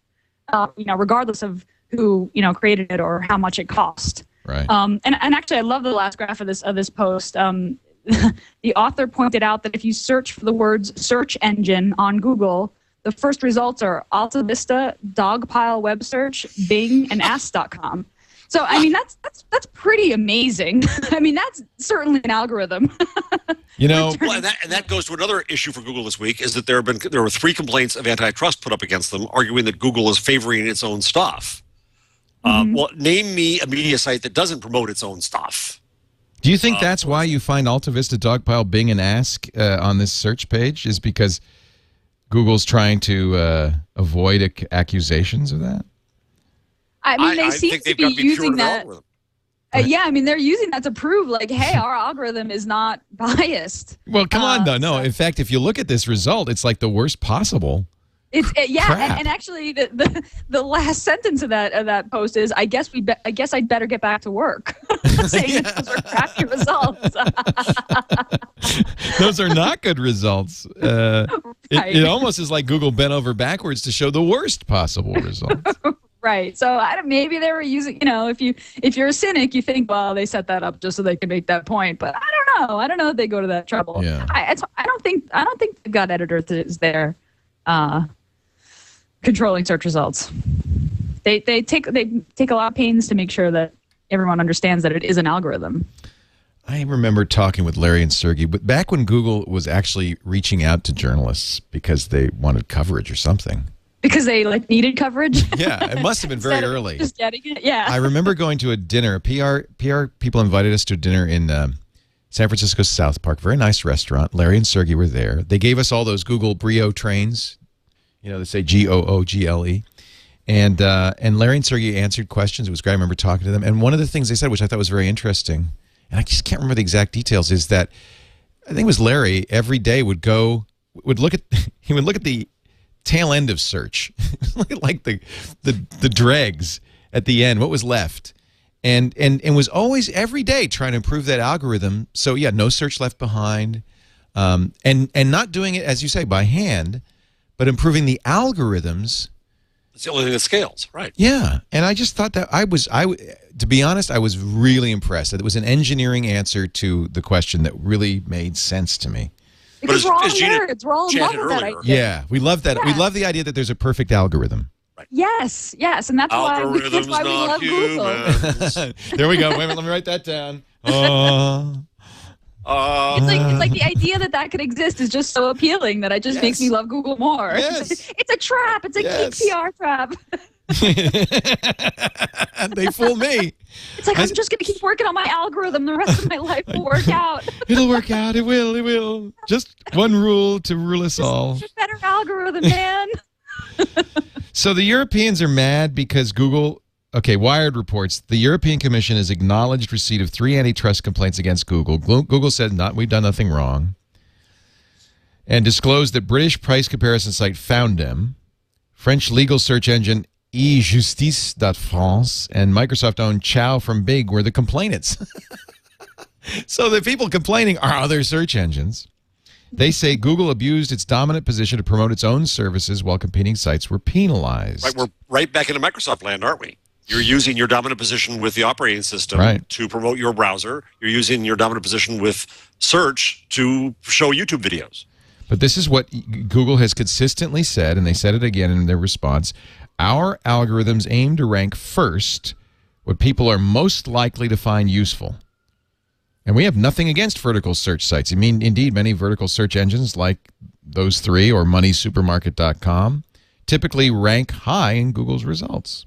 regardless of who created it or how much it cost. Right. And actually, I love the last graph of this post. The author pointed out that if you search for the words search engine on Google, the first results are Alta Vista, Dogpile Web Search, Bing, and Ask.com. So I mean that's pretty amazing. I mean, that's certainly an algorithm. Well, and that goes to another issue for Google this week, is that there were 3 complaints of antitrust put up against them, arguing that Google is favoring its own stuff. Well, name me a media site that doesn't promote its own stuff. Do you think that's why you find Alta Vista, Dogpile, Bing, and Ask on this search page, is because Google's trying to avoid accusations of that? I mean, they seem to be using that. Yeah, I mean, they're using that to prove, like, hey, our algorithm is not biased. Well, come on, though. No, in fact, if you look at this result, it's like the worst possible. And actually, the last sentence of that post is, I guess I'd better get back to work. Saying that those are crappy results. Those are not good results. It almost is like Google bent over backwards to show the worst possible results. Right. So maybe they were using, if you're a cynic, you think, well, they set that up just so they can make that point. But I don't know. I don't know if they go to that trouble. Yeah. I don't think they've got editors there controlling search results. They take a lot of pains to make sure that everyone understands that it is an algorithm. I remember talking with Larry and Sergey, but back when Google was actually reaching out to journalists because they wanted coverage or something. Because they needed coverage. Yeah, it must have been very early. Just getting it. Yeah. I remember going to a dinner. PR people invited us to a dinner in San Francisco South Park. Very nice restaurant. Larry and Sergey were there. They gave us all those Google Brio trains. They say Google. And Larry and Sergey answered questions. It was great. I remember talking to them. And one of the things they said, which I thought was very interesting, and I just can't remember the exact details, is that I think it was Larry every day would look at the tail end of search, like the dregs at the end, what was left, and was always every day trying to improve that algorithm. So yeah, no search left behind, and not doing it, as you say, by hand, but improving the algorithms. It's the only thing that scales, right? Yeah, and I just thought that to be honest, I was really impressed that it was an engineering answer to the question that really made sense to me. Because we're all nerds. We're all in love with that idea. Yeah, we love that. Yeah. We love the idea that there's a perfect algorithm. Right. Yes, and that's why we love Google. There we go. Wait a minute, let me write that down. It's like the idea that could exist is just so appealing that it just makes me love Google more. Yes. It's a trap. It's a key PR trap. They fool me. It's like, I'm just going to keep working on my algorithm. The rest of my life will work out. It'll work out. It will. It will. Just one rule to rule us all. Just a better algorithm, man. So the Europeans are mad because Google... Okay, Wired reports the European Commission has acknowledged receipt of 3 antitrust complaints against Google. Google said we've done nothing wrong, and disclosed that British price comparison site Foundem, French legal search engine ejustice.france, and Microsoft-owned Chow from Big were the complainants. So the people complaining are other search engines. They say Google abused its dominant position to promote its own services while competing sites were penalized. Right, we're right back into Microsoft land, aren't we? You're using your dominant position with the operating system to promote your browser. You're using your dominant position with search to show YouTube videos. But this is what Google has consistently said, and they said it again in their response. Our algorithms aim to rank first what people are most likely to find useful. And we have nothing against vertical search sites. I mean, indeed, many vertical search engines like those three or moneysupermarket.com typically rank high in Google's results.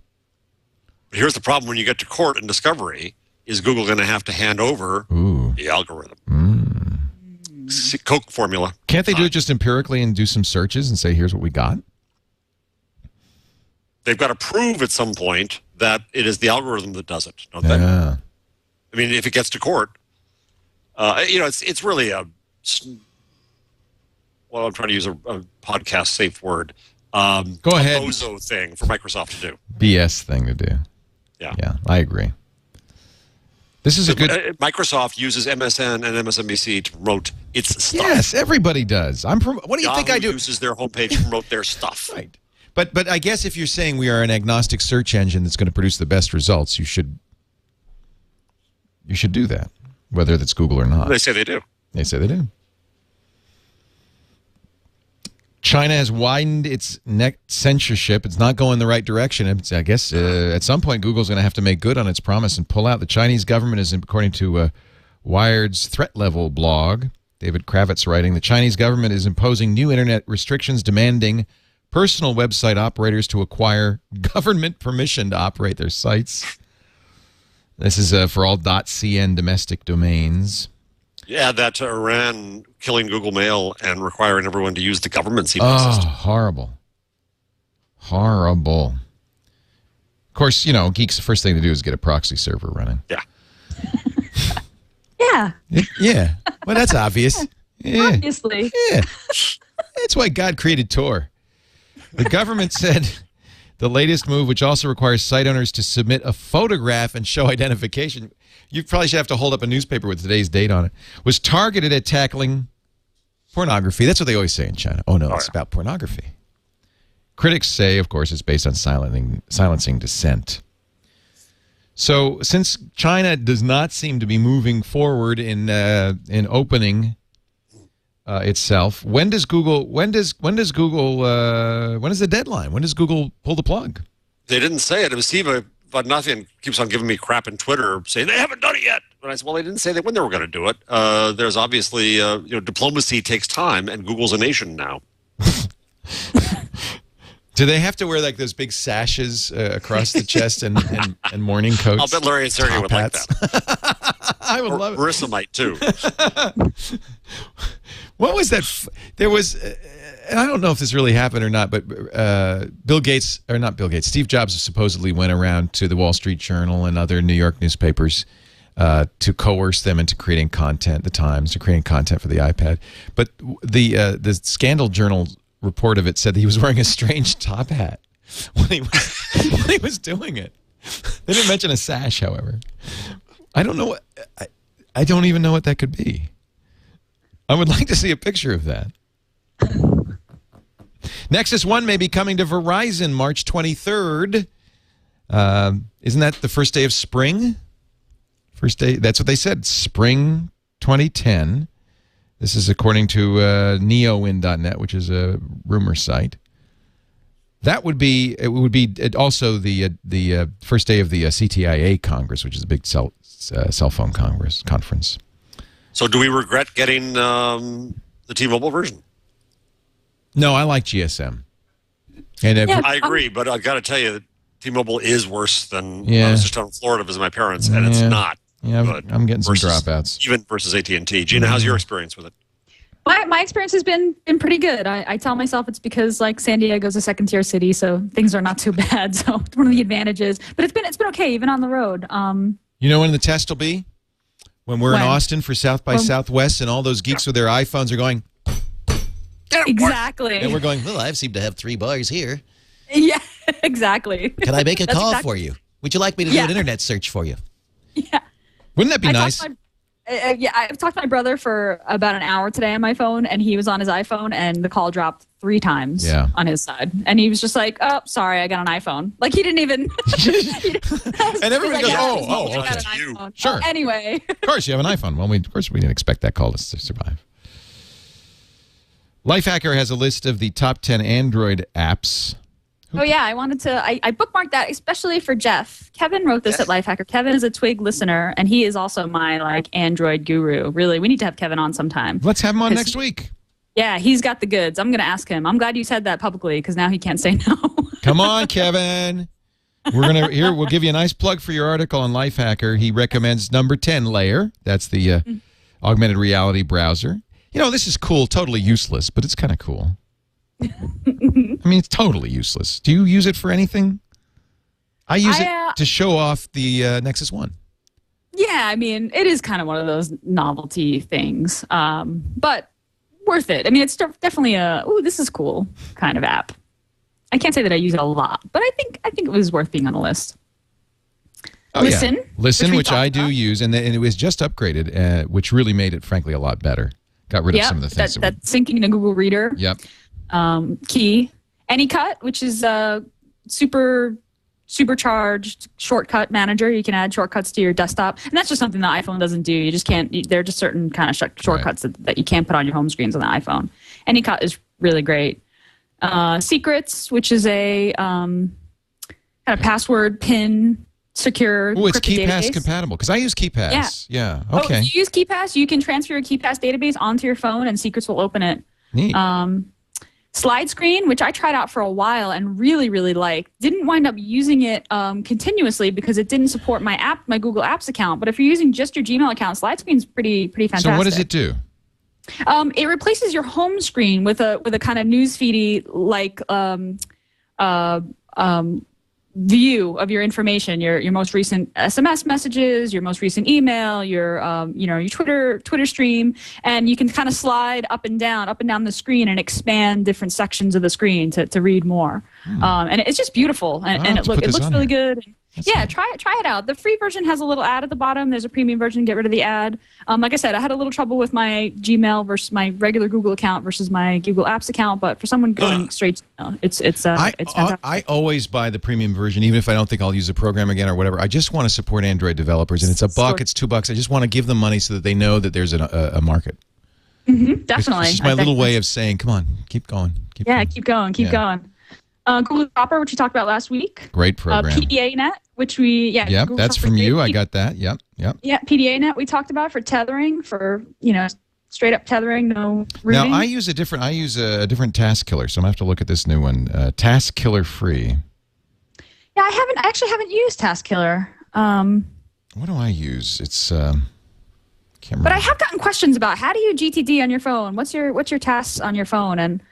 But here's the problem when you get to court and discovery. Is Google going to have to hand over the algorithm? Coke formula. Can't they do it just empirically and do some searches and say, here's what we got? They've got to prove at some point that it is the algorithm that does it, don't they? Yeah. I mean, if it gets to court, it's really I'm trying to use a podcast safe word. Go ahead. A bozo thing for Microsoft to do. BS thing to do. Yeah, I agree. This is a good. Microsoft uses MSN and MSNBC to promote its stuff. Yes, everybody does. What do you think I do? Uses their homepage to promote their stuff. Right. But I guess if you're saying we are an agnostic search engine that's going to produce the best results, you should do that, whether that's Google or not. They say they do. They say they do. China has widened its net censorship. It's not going the right direction. I guess at some point Google's going to have to make good on its promise and pull out. The Chinese government is, according to Wired's threat level blog, David Kravitz writing, the Chinese government is imposing new internet restrictions demanding personal website operators to acquire government permission to operate their sites. This is for all .cn domestic domains. Yeah, that Iran killing Google Mail and requiring everyone to use the government's email system. Horrible. Horrible. Of course, geeks, the first thing to do is get a proxy server running. Yeah. Yeah. Yeah. Well, that's obvious. Yeah. Obviously. Yeah. That's why God created Tor. The government said the latest move, which also requires site owners to submit a photograph and show identification, you probably should have to hold up a newspaper with today's date on it, was targeted at tackling pornography. That's what they always say in China. Oh, no, it's about pornography. Critics say, of course, it's based on silencing dissent. So since China does not seem to be moving forward in opening itself, when is the deadline? When does Google pull the plug? They didn't say it. It was Steve Vodnathian keeps on giving me crap on Twitter saying they haven't done it yet. But I said, well, they didn't say when they were going to do it. There's obviously, diplomacy takes time, and Google's a nation now. Do they have to wear like those big sashes across the chest and morning coats? I'll bet Larry and Sergey would like that. I would love it. Marissa might too. What was that? There was, and I don't know if this really happened or not, but Steve Jobs supposedly went around to the Wall Street Journal and other New York newspapers to coerce them into creating content, the Times, to creating content for the iPad. But the Scandal Journal report of it said that he was wearing a strange top hat when he was doing it. They didn't mention a sash, however. I don't know. I don't even know what that could be. I would like to see a picture of that. Nexus 1 may be coming to Verizon March 23rd. Isn't that the first day of spring? First day. That's what they said. Spring 2010. This is according to neowin.net, which is a rumor site. It would be also the first day of the CTIA Congress, which is a big cell phone conference. So do we regret getting the T-Mobile version? No, I like GSM. And I agree, but I've got to tell you that T-Mobile is worse than I was just down in Florida visiting my parents, and it's not. Yeah, good I'm getting some dropouts. Even versus AT&T. Gina, how's your experience with it? My experience has been pretty good. I tell myself it's because San Diego's a second-tier city, so things are not too bad. So it's one of the advantages. But it's been okay, even on the road. You know when the test will be? When we're in Austin for South by Southwest, and all those geeks with their iPhones are going. Exactly. And we're going, well, I seem to have 3 bars here. Yeah. Exactly. Can I make a call for you? Would you like me to do an internet search for you? Yeah. Wouldn't that be nice? I've talked to my brother for about an hour today on my phone, and he was on his iPhone, and the call dropped 3 times on his side. And he was just like, oh, sorry, I got an iPhone. Like, he didn't even... And everybody goes, okay. Sure. Anyway. Of course, you have an iPhone. Well, of course, we didn't expect that call to survive. Lifehacker has a list of the top 10 Android apps. Oh, yeah, I wanted to... I bookmarked that, especially for Jeff. Kevin wrote this at Lifehacker. Kevin is a Twig listener, and he is also my, Android guru. Really, we need to have Kevin on sometime. Let's have him on next week. Yeah, he's got the goods. I'm going to ask him. I'm glad you said that publicly, because now he can't say no. Come on, Kevin. We'll give you a nice plug for your article on Lifehacker. He recommends number 10, Layer. That's the augmented reality browser. You know, this is cool, totally useless, but it's kind of cool. I mean, it's totally useless. Do you use it for anything? I use it to show off the Nexus 1. Yeah, I mean, it is kind of one of those novelty things, but worth it. I mean, it's definitely this is cool kind of app. I can't say that I use it a lot, but I think it was worth being on the list. Oh, Listen, which I do use, and it was just upgraded, which really made it, frankly, a lot better. Got rid of some of the things. That's syncing to Google Reader. Yep. Key. AnyCut, which is a supercharged shortcut manager. You can add shortcuts to your desktop, and that's just something the iPhone doesn't do. You just can't. There are just certain kind of shortcuts that you can't put on your home screens on the iPhone. AnyCut is really great. Secrets, which is a kind of password PIN secure. Oh, it's KeePass compatible because I use KeePass. Yeah. Okay. Oh, you use KeePass? You can transfer your KeePass database onto your phone, and Secrets will open it. Neat. Slide Screen, which I tried out for a while and really, really liked. Didn't wind up using it continuously because it didn't support my Google Apps account. But if you're using just your Gmail account, Slide Screen's pretty fantastic. So what does it do? It replaces your home screen with a kind of newsfeedy view of your information, your most recent SMS messages, your most recent email, your your Twitter stream, and you can kind of slide up and down the screen and expand different sections of the screen to read more. And it's just beautiful, and it looks really good. Try it out. The free version has a little ad at the bottom. There's a premium version. Get rid of the ad. Like I said, I had a little trouble with my Gmail versus my regular Google account versus my Google Apps account. But for someone going straight, it's fantastic. I always buy the premium version, even if I don't think I'll use the program again or whatever. I just want to support Android developers, and it's $1, it's $2. I just want to give them money so that they know that there's a market. Definitely. It's just my little way of saying, come on, keep going. Keep going. Google Chopper, which we talked about last week. Great program. PDA-Net, which we Yep, that's from you. I got that. Yep. Yeah, PDA-Net we talked about for tethering, for straight up tethering, no rooting. Now I use a different Task Killer, so I'm gonna have to look at this new one. Task Killer free. Yeah, I actually haven't used Task Killer. What do I use? It's can't remember. But I have gotten questions about how do you GTD on your phone? What's your tasks on your phone? And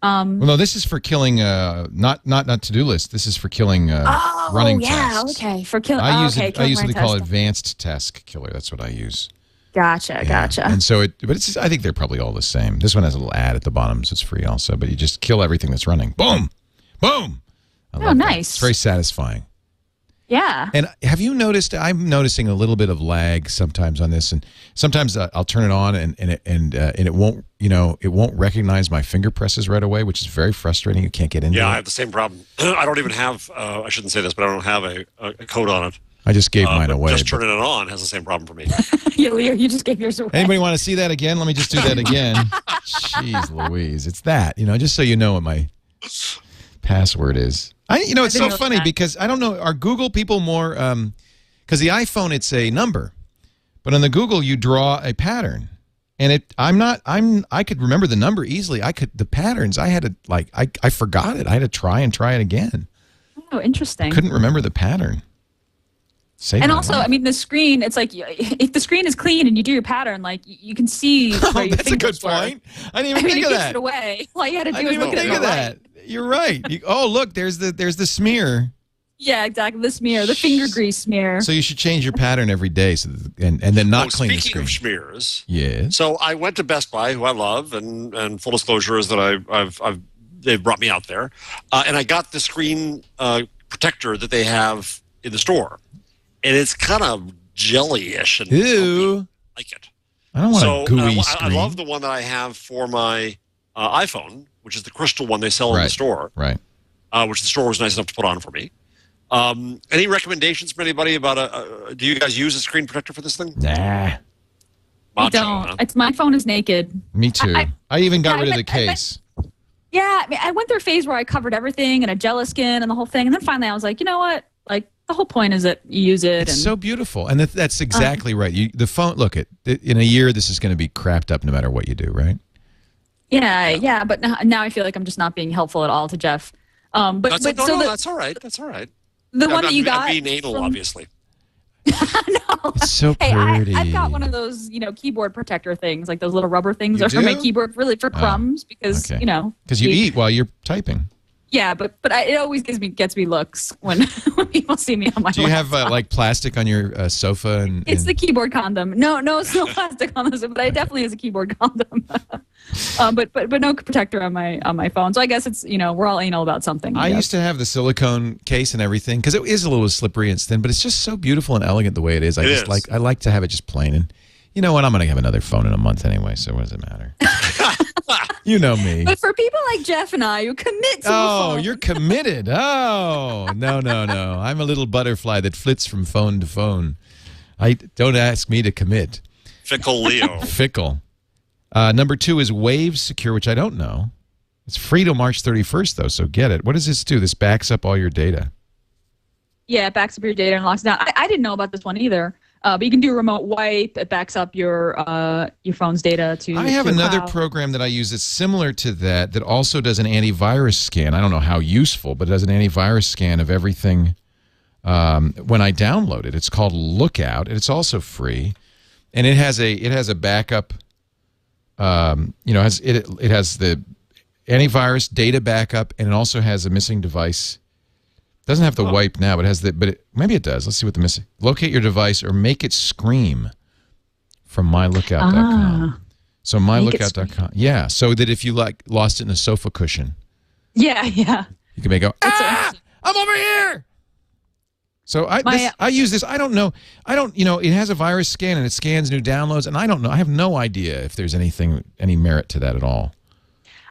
well, no, this is for killing not to-do list. This is for killing running tasks. Okay, for killing. I use what they call Advanced Task Killer. That's what I use. Gotcha. And so I think they're probably all the same. This one has a little ad at the bottom, so it's free also. But you just kill everything that's running. Boom, boom. Oh, nice. That. It's very satisfying. Yeah. And have you noticed? I'm noticing a little bit of lag sometimes on this, and sometimes I'll turn it on and it won't it won't recognize my finger presses right away, which is very frustrating. You can't get into it. Yeah, I have the same problem. I don't even have. I shouldn't say this, but I don't have a code on it. I just gave mine away. Just turning it on has the same problem for me. You just gave yours away. Anybody want to see that again? Let me just do that again. Jeez Louise, it's that. Just so you know what my password is. It's so funny because I don't know. Are Google people more? Because the iPhone, it's a number, but on the Google, you draw a pattern, and I could remember the number easily. The patterns. I had to I forgot it. I had to try it again. Oh, interesting. Couldn't remember the pattern. And also, I mean, the screen. It's like if the screen is clean and you do your pattern, you can see. Where that's a good point. I didn't even think of that. It away. All you had to do is look at it. I didn't even think of that. You're right. Look, there's the smear. Yeah, exactly. The smear, the finger grease smear. So you should change your pattern every day, and then not clean the screen. Speaking of smears, yes. So I went to Best Buy, who I love, and full disclosure is that I've they brought me out there, and I got the screen protector that they have in the store, and it's kind of jelly-ish and Ew. I like it. I don't want a gooey screen. I love the one that I have for my iPhone, which is the crystal one they sell in the store. Right. Which the store was nice enough to put on for me. Any recommendations from anybody about do you guys use a screen protector for this thing? Nah. I don't. It's my phone is naked. Me too. I even got rid of the case. I went through a phase where I covered everything and a Jelly-skin and the whole thing, and then finally I was like, you know what? Like, the whole point is that you use it. It's so beautiful, and that's exactly right. The phone. Look, in a year, this is going to be crapped up no matter what you do, right? Yeah. But now I feel like I'm just not being helpful at all to Jeff. That's all right. That's all right. The one that you got. I'm being anal, obviously. No. It's so hey, pretty. I've got one of those, keyboard protector things, like those little rubber things, You for my do? keyboard, really for crumbs, because okay. Because you eat while you're typing. Yeah, but it always gets me looks when people see me on my. Do you have like plastic on your sofa? It's the keyboard condom. No, it's no plastic on this, but I definitely is a keyboard condom. But no protector on my phone. So I guess it's we're all anal about something. I used to have the silicone case and everything because it is a little slippery and thin, but it's just so beautiful and elegant the way it is. I like to have it just plain. And you know what? I'm going to have another phone in a month anyway, so what does it matter? You know me. But for people like Jeff and I who commit to a phone. You're committed. Oh, no. I'm a little butterfly that flits from phone to phone. Don't ask me to commit. Fickle Leo. Fickle. Number 2 is Wave Secure, which I don't know. It's free till March 31st, though, so get it. What does this do? This backs up all your data. Yeah, it backs up your data and locks it down. I didn't know about this one either. But you can do remote wipe. It backs up your phone's data to. I have another cloud. program that I use that's similar to that also does an antivirus scan. I don't know how useful, but it does an antivirus scan of everything when I download it. It's called Lookout, and it's also free, and it has a backup. It has the antivirus data backup, and it also has a missing device. Doesn't have the wipe now, but maybe it does. Let's see what the missing. Locate your device or make it scream from mylookout.com. So mylookout.com. Yeah, so that if you lost it in a sofa cushion. Yeah. You can make it go, I'm over here. So I use this. I don't know. It has a virus scan and it scans new downloads, and I don't know. I have no idea if there's any merit to that at all.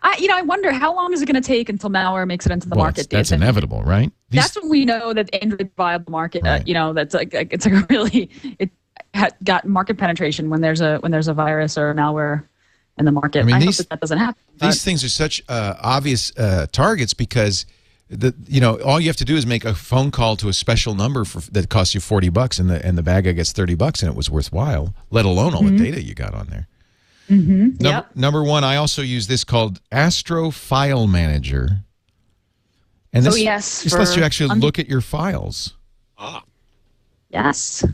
I wonder how long is it going to take until malware makes it into the market. That's inevitable, right? That's when we know that Android is a viable market. Right. That's it's like a really got market penetration when there's a virus or malware in the market. I hope that doesn't happen. These things are such obvious targets because all you have to do is make a phone call to a special number that costs you $40, and the bad guy gets $30, and it was worthwhile. Let alone all the data you got on there. Number 1, I also use this called Astro File Manager. And this lets you actually look at your files. Yes.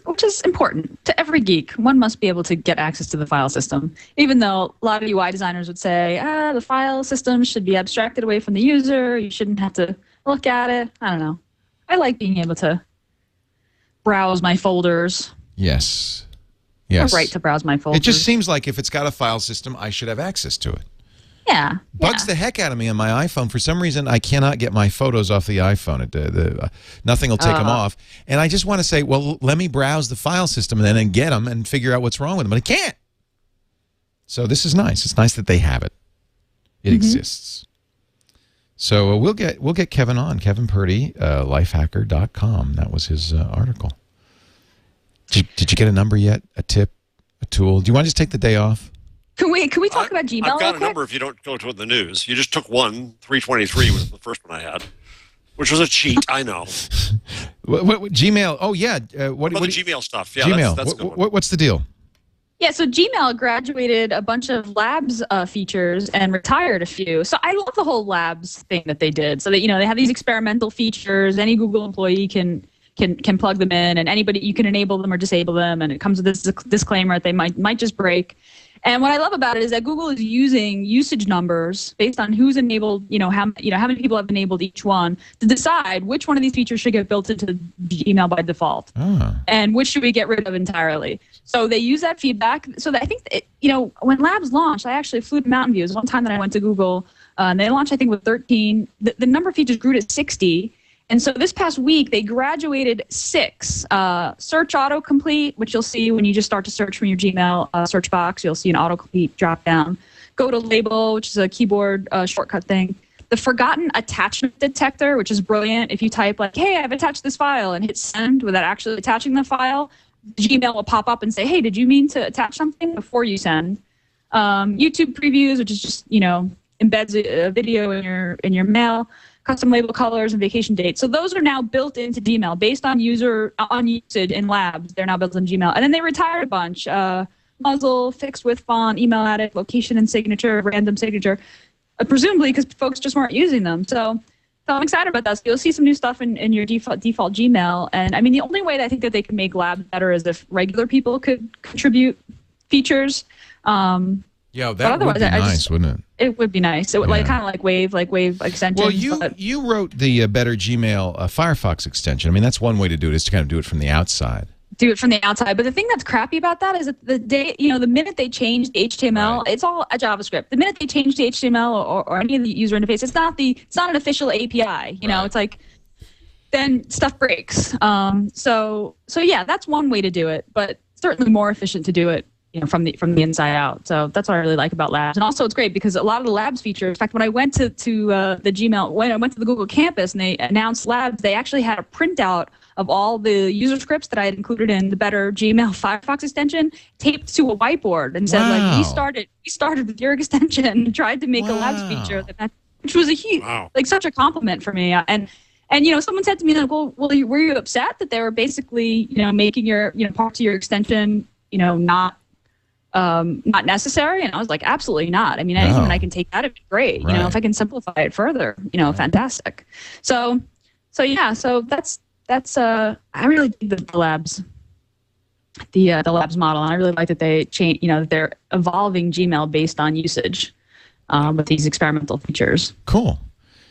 Which is important. To every geek, one must be able to get access to the file system. Even though a lot of UI designers would say, the file system should be abstracted away from the user. You shouldn't have to look at it. I don't know. I like being able to browse my folders. Yes. Right to browse my folders. It just seems like if it's got a file system, I should have access to it. Yeah. Bugs the heck out of me on my iPhone. For some reason, I cannot get my photos off the iPhone. Nothing will take them off. And I just want to say, well, let me browse the file system and then get them and figure out what's wrong with them. But I can't. So this is nice. It's nice that they have it. It exists. So we'll get Kevin on. Kevin Purdy, lifehacker.com. That was his article. Did you get a number yet? A tip? A tool? Do you want to just take the day off? Can we talk about Gmail? I've got a number if you don't go to it in the news. You just took one. 323 was the first one I had, which was a cheat. I know. What Gmail? Oh yeah. What the Gmail stuff? Yeah. Gmail. That's a good one. What's the deal? Yeah, so Gmail graduated a bunch of labs features and retired a few. So I love the whole labs thing that they did. So that they have these experimental features. Any Google employee can can plug them in, and anybody, you can enable them or disable them, and it comes with this disclaimer that they might just break. And what I love about it is that Google is using usage numbers based on who's enabled, how many people have enabled each one to decide which one of these features should get built into Gmail by default, and which should we get rid of entirely. So they use that feedback. So that I think when Labs launched, I actually flew to Mountain View. It was one time that I went to Google, and they launched I think with 13. The number of features grew to 60. And so this past week, they graduated 6. Search autocomplete, which you'll see when you just start to search from your Gmail search box. You'll see an autocomplete drop down. Go to label, which is a keyboard shortcut thing. The forgotten attachment detector, which is brilliant. If you type like, hey, I've attached this file, and hit send without actually attaching the file, Gmail will pop up and say, hey, did you mean to attach something before you send? YouTube previews, which is just, embeds a video in your mail. Custom label colors and vacation dates. So those are now built into Gmail based on usage in Labs. They're now built in Gmail. And then they retired a bunch. Muzzle, fixed with font, email edit, location and signature, random signature, presumably because folks just weren't using them. So I'm excited about that. So you'll see some new stuff in your default Gmail. And I mean, the only way that I think that they can make Labs better is if regular people could contribute features. Yeah, that would be nice, wouldn't it? It would be nice. It would kind of like Wave extensions. Well, you wrote the Better Gmail Firefox extension. I mean, that's one way to do it, is to kind of do it from the outside. Do it from the outside. But the thing that's crappy about that is that the minute they change the HTML, it's all a JavaScript. The minute they change the HTML or any of the user interface, it's not an official API. It's like, then stuff breaks. So yeah, that's one way to do it, but certainly more efficient to do it from the inside out. So that's what I really like about Labs. And also it's great because a lot of the Labs features, in fact, when I went to the Gmail, when I went to the Google campus and they announced Labs, they actually had a printout of all the user scripts that I had included in the Better Gmail Firefox extension taped to a whiteboard and said, like, we started with your extension and tried to make a Labs feature, which was a huge, such a compliment for me. And someone said to me, like, well, were you upset that they were basically, making your, parts of your extension, not necessary? And I was like, absolutely not. I mean, anything that I can take out of it, great. Right. If I can simplify it further, fantastic. So that's I really think the Labs, the Labs model, and I really like that they change, that they're evolving Gmail based on usage with these experimental features. Cool.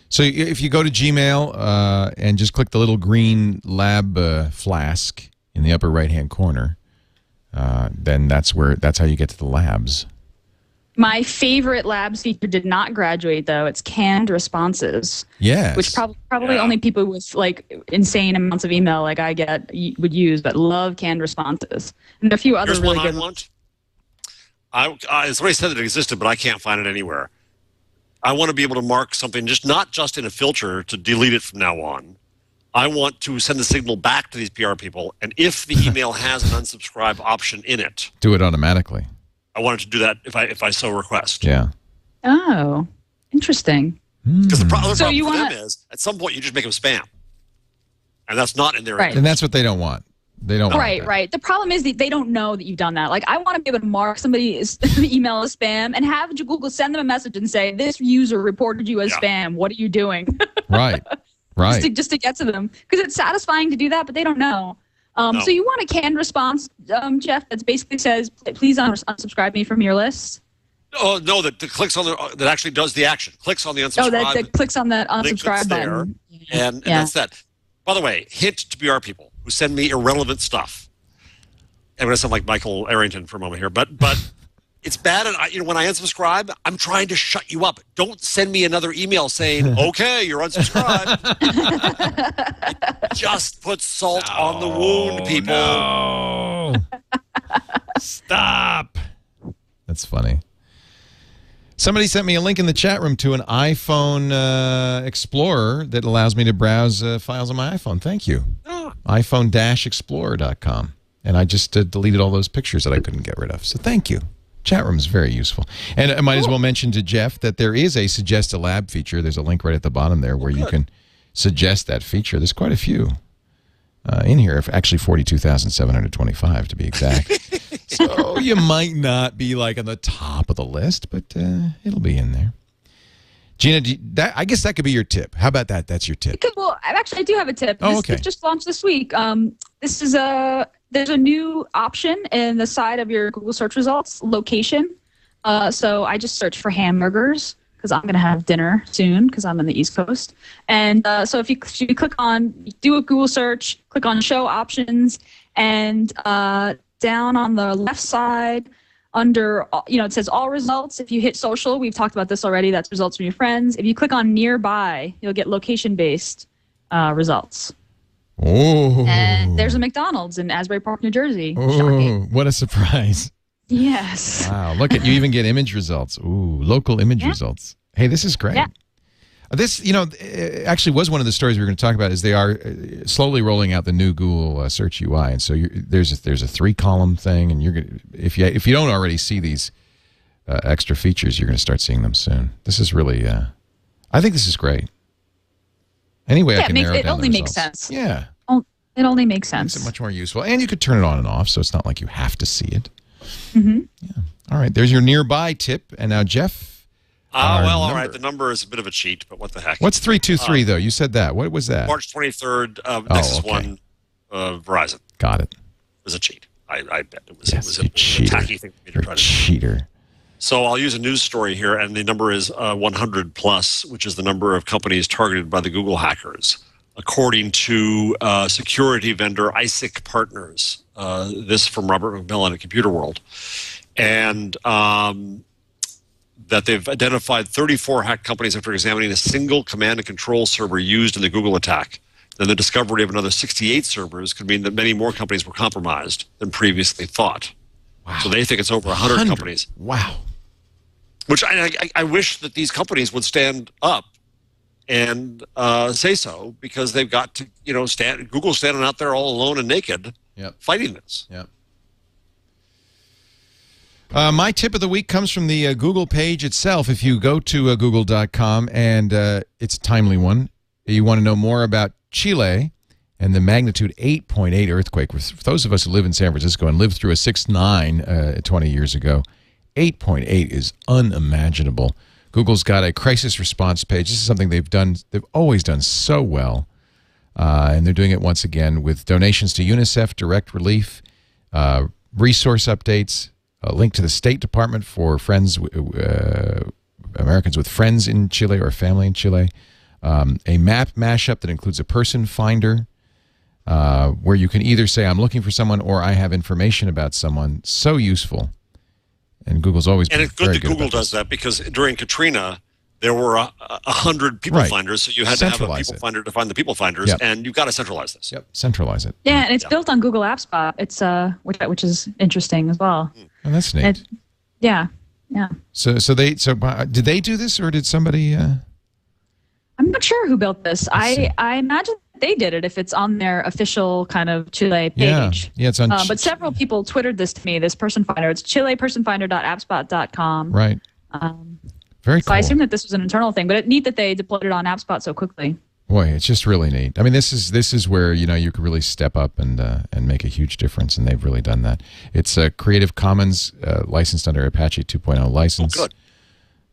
So if you go to Gmail and just click the little green lab flask in the upper right-hand corner, then that's how you get to the Labs. My favorite Labs feature did not graduate, though. It's canned responses. Yes. Which probably only people with like insane amounts of email like I get would use, but love canned responses. And a few other really good ones. It's already said that it existed, but I can't find it anywhere. I want to be able to mark something, not just in a filter to delete it from now on. I want to send the signal back to these PR people, and if the email has an unsubscribe option in it, do it automatically. I want it to do that if I so request. Yeah. Oh, interesting. Because the problem for them is, at some point, you just make them spam, and that's not in their right. And that's what they don't want. They don't want that. Right. The problem is that they don't know that you've done that. Like, I want to be able to mark somebody's email as spam and have Google send them a message and say, this user reported you as spam. What are you doing? Right. Just to get to them. Because it's satisfying to do that, but they don't know. So you want a canned response, Jeff, that basically says, please unsubscribe me from your list? Oh, no, that clicks on that actually does the action. Clicks on the unsubscribe. Oh, that clicks on that unsubscribe button. And that's that. By the way, hint to PR people who send me irrelevant stuff. I'm going to sound like Michael Arrington for a moment here, but it's bad. And when I unsubscribe, I'm trying to shut you up. Don't send me another email saying, "Okay, you're unsubscribed." It just puts salt on the wound, people. No. Stop. That's funny. Somebody sent me a link in the chat room to an iPhone Explorer that allows me to browse files on my iPhone. Thank you. iPhone-explorer.com. And I just deleted all those pictures that I couldn't get rid of. So thank you. Chat room is very useful. And I might as well mention to Jeff that there is a Suggest a Lab feature. There's a link right at the bottom there where you can suggest that feature. There's quite a few in here, actually 42,725 to be exact. So you might not be like on the top of the list, but it'll be in there. Gina, I guess that could be your tip. How about that? That's your tip. Well, I do have a tip. Oh, okay. This just launched this week. There's a new option in the side of your Google search results, location. So I just search for hamburgers because I'm going to have dinner soon because I'm in the East Coast. And so if you click on, do a Google search, click on show options, and down on the left side, under, it says all results. If you hit social, we've talked about this already, that's results from your friends. If you click on nearby, you'll get location-based results. Oh. And there's a McDonald's in Asbury Park, New Jersey. Oh, shocking. What a surprise. Yes. Wow, look at you even get image results. Ooh, local image results. Hey, this is great. Yeah. This, actually was one of the stories we were going to talk about. Is they are slowly rolling out the new Google Search UI, and so there's a 3-column thing, and you're gonna, if you don't already see these extra features, you're going to start seeing them soon. This is really, I think this is great. Anyway, I can narrow down the results. It only makes sense. Yeah, it only makes sense. It's much more useful, and you could turn it on and off, so it's not like you have to see it. Mm-hmm. Yeah. All right, there's your nearby tip, and now Jeff. All right. The number is a bit of a cheat, but what the heck? What's 323 though? You said that. What was that? March 23rd. Nexus One, Verizon. Got it. It was a cheat. I bet it was. Yes, it was a tacky thing for me to try to do. Cheater. So I'll use a news story here, and the number is 100 plus, which is the number of companies targeted by the Google hackers, according to security vendor ISIC Partners. This from Robert McMillan at Computer World, and. That they've identified 34 hacked companies after examining a single command and control server used in the Google attack. Then the discovery of another 68 servers could mean that many more companies were compromised than previously thought. Wow. So they think it's over 100 companies. Wow. Which I wish that these companies would stand up and say so, because they've got to, Google's standing out there all alone and naked fighting this. Yep. My tip of the week comes from the Google page itself. If you go to google.com, and it's a timely one, you want to know more about Chile and the magnitude 8.8 earthquake. For those of us who live in San Francisco and lived through a 6.9 20 years ago, 8.8 is unimaginable. Google's got a crisis response page. This is something they've always done so well, and they're doing it once again with donations to UNICEF, direct relief, resource updates, a link to the State Department for friends, Americans with friends in Chile or family in Chile, a map mashup that includes a person finder, where you can either say, I'm looking for someone, or I have information about someone. So useful. And Google's always been very good. And it's good that Google does that, because during Katrina, there were 100 people finders, so you had to have a people finder to find the people finders, and you've got to centralize this. Yep, centralize it. Yeah, and it's built on Google Apps Spot. It's which is interesting as well. Oh, that's neat. Yeah. So did they do this, or did somebody? I'm not sure who built this. I imagine they did it if it's on their official kind of Chile page. Yeah, it's on. But several people Twittered this to me. This person finder. It's chilepersonfinder.appspot.com. Right. Very cool. So I assume that this was an internal thing, but it's neat that they deployed it on AppSpot so quickly. Boy, it's just really neat. I mean, this is where you could really step up and make a huge difference, and they've really done that. It's a Creative Commons licensed under Apache 2.0 license. Oh, good.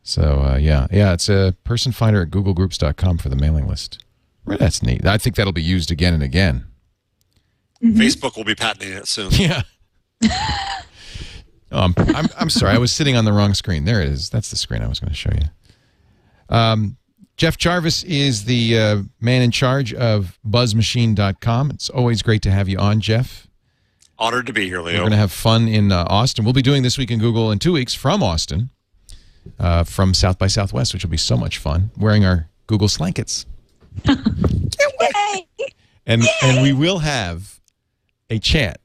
So it's a person finder at googlegroups.com for the mailing list. Well, that's neat. I think that'll be used again and again. Mm-hmm. Facebook will be patenting it soon. Yeah. Oh, I'm sorry. I was sitting on the wrong screen. There it is. That's the screen I was going to show you. Jeff Jarvis is the man in charge of buzzmachine.com. It's always great to have you on, Jeff. Honored to be here, Leo. We're going to have fun in Austin. We'll be doing This Week in Google in 2 weeks from Austin, from South by Southwest, which will be so much fun, wearing our Google slankets. And we will have a chant.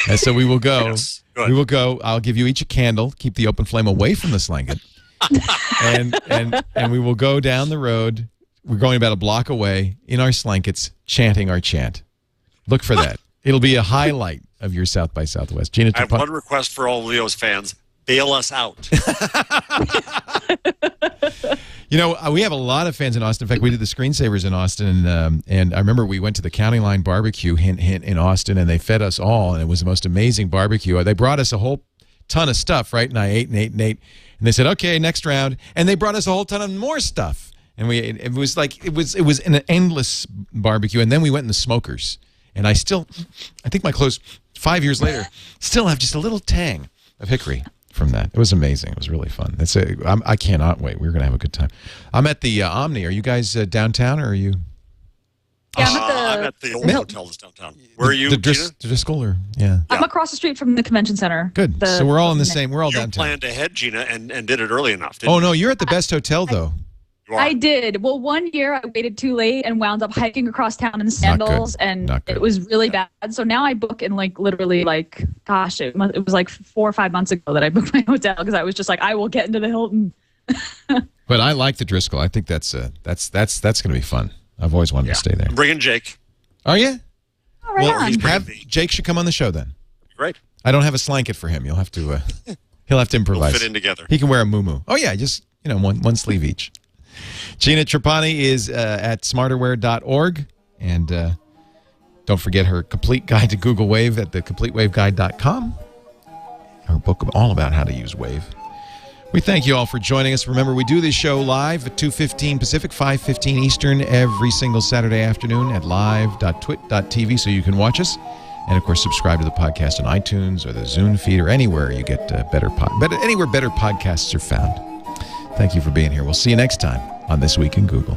And so we will go. Yes, we will go. I'll give you each a candle. Keep the open flame away from the slanket. and we will go down the road. We're going about a block away in our slankets, chanting our chant. Look for that. It'll be a highlight of your South by Southwest. Gina, I have one request for all Leo's fans: bail us out. We have a lot of fans in Austin. In fact, we did the screensavers in Austin, and I remember we went to the County Line Barbecue, hint, hint, in Austin, and they fed us all, and it was the most amazing barbecue. They brought us a whole ton of stuff, right? And I ate and ate and ate. And they said, okay, next round. And they brought us a whole ton of more stuff. And it was an endless barbecue. And then we went in the smokers. And I think my clothes 5 years later still have just a little tang of hickory from that. It was amazing. It was really fun. I cannot wait. We're going to have a good time. I'm at the Omni. Are you guys downtown or are you? Yeah, I'm at the old hotel that's downtown. Where are you, the Gina? Driscoll or yeah? I'm across the street from the convention center. Good. So we're all in the same. We're all You downtown. planned ahead, Gina, and did it early enough. Oh no, you're at the best hotel though. You are. I did. Well, one year I waited too late and wound up hiking across town in sandals, and it was really bad. So now I book in literally gosh, it was like 4 or 5 months ago that I booked my hotel because I was just like, I will get into the Hilton. But I like the Driscoll. I think that's going to be fun. I've always wanted to stay there. I'm bringing Jake. Are you? Oh, right on. Jake should come on the show then. Great. I don't have a slanket for him. You'll have to. He'll have to improvise. We'll fit in together. He can wear a muumuu. Oh yeah, just one sleeve each. Gina Trapani is at smarterwear.org, and don't forget her complete guide to Google Wave at thecompletewaveguide.com. Her book all about how to use Wave. We thank you all for joining us. Remember, we do this show live at 2:15 Pacific, 5:15 Eastern every single Saturday afternoon at live.twit.tv so you can watch us. And, of course, subscribe to the podcast on iTunes or the Zune feed or anywhere you get anywhere better podcasts are found. Thank you for being here. We'll see you next time on This Week in Google.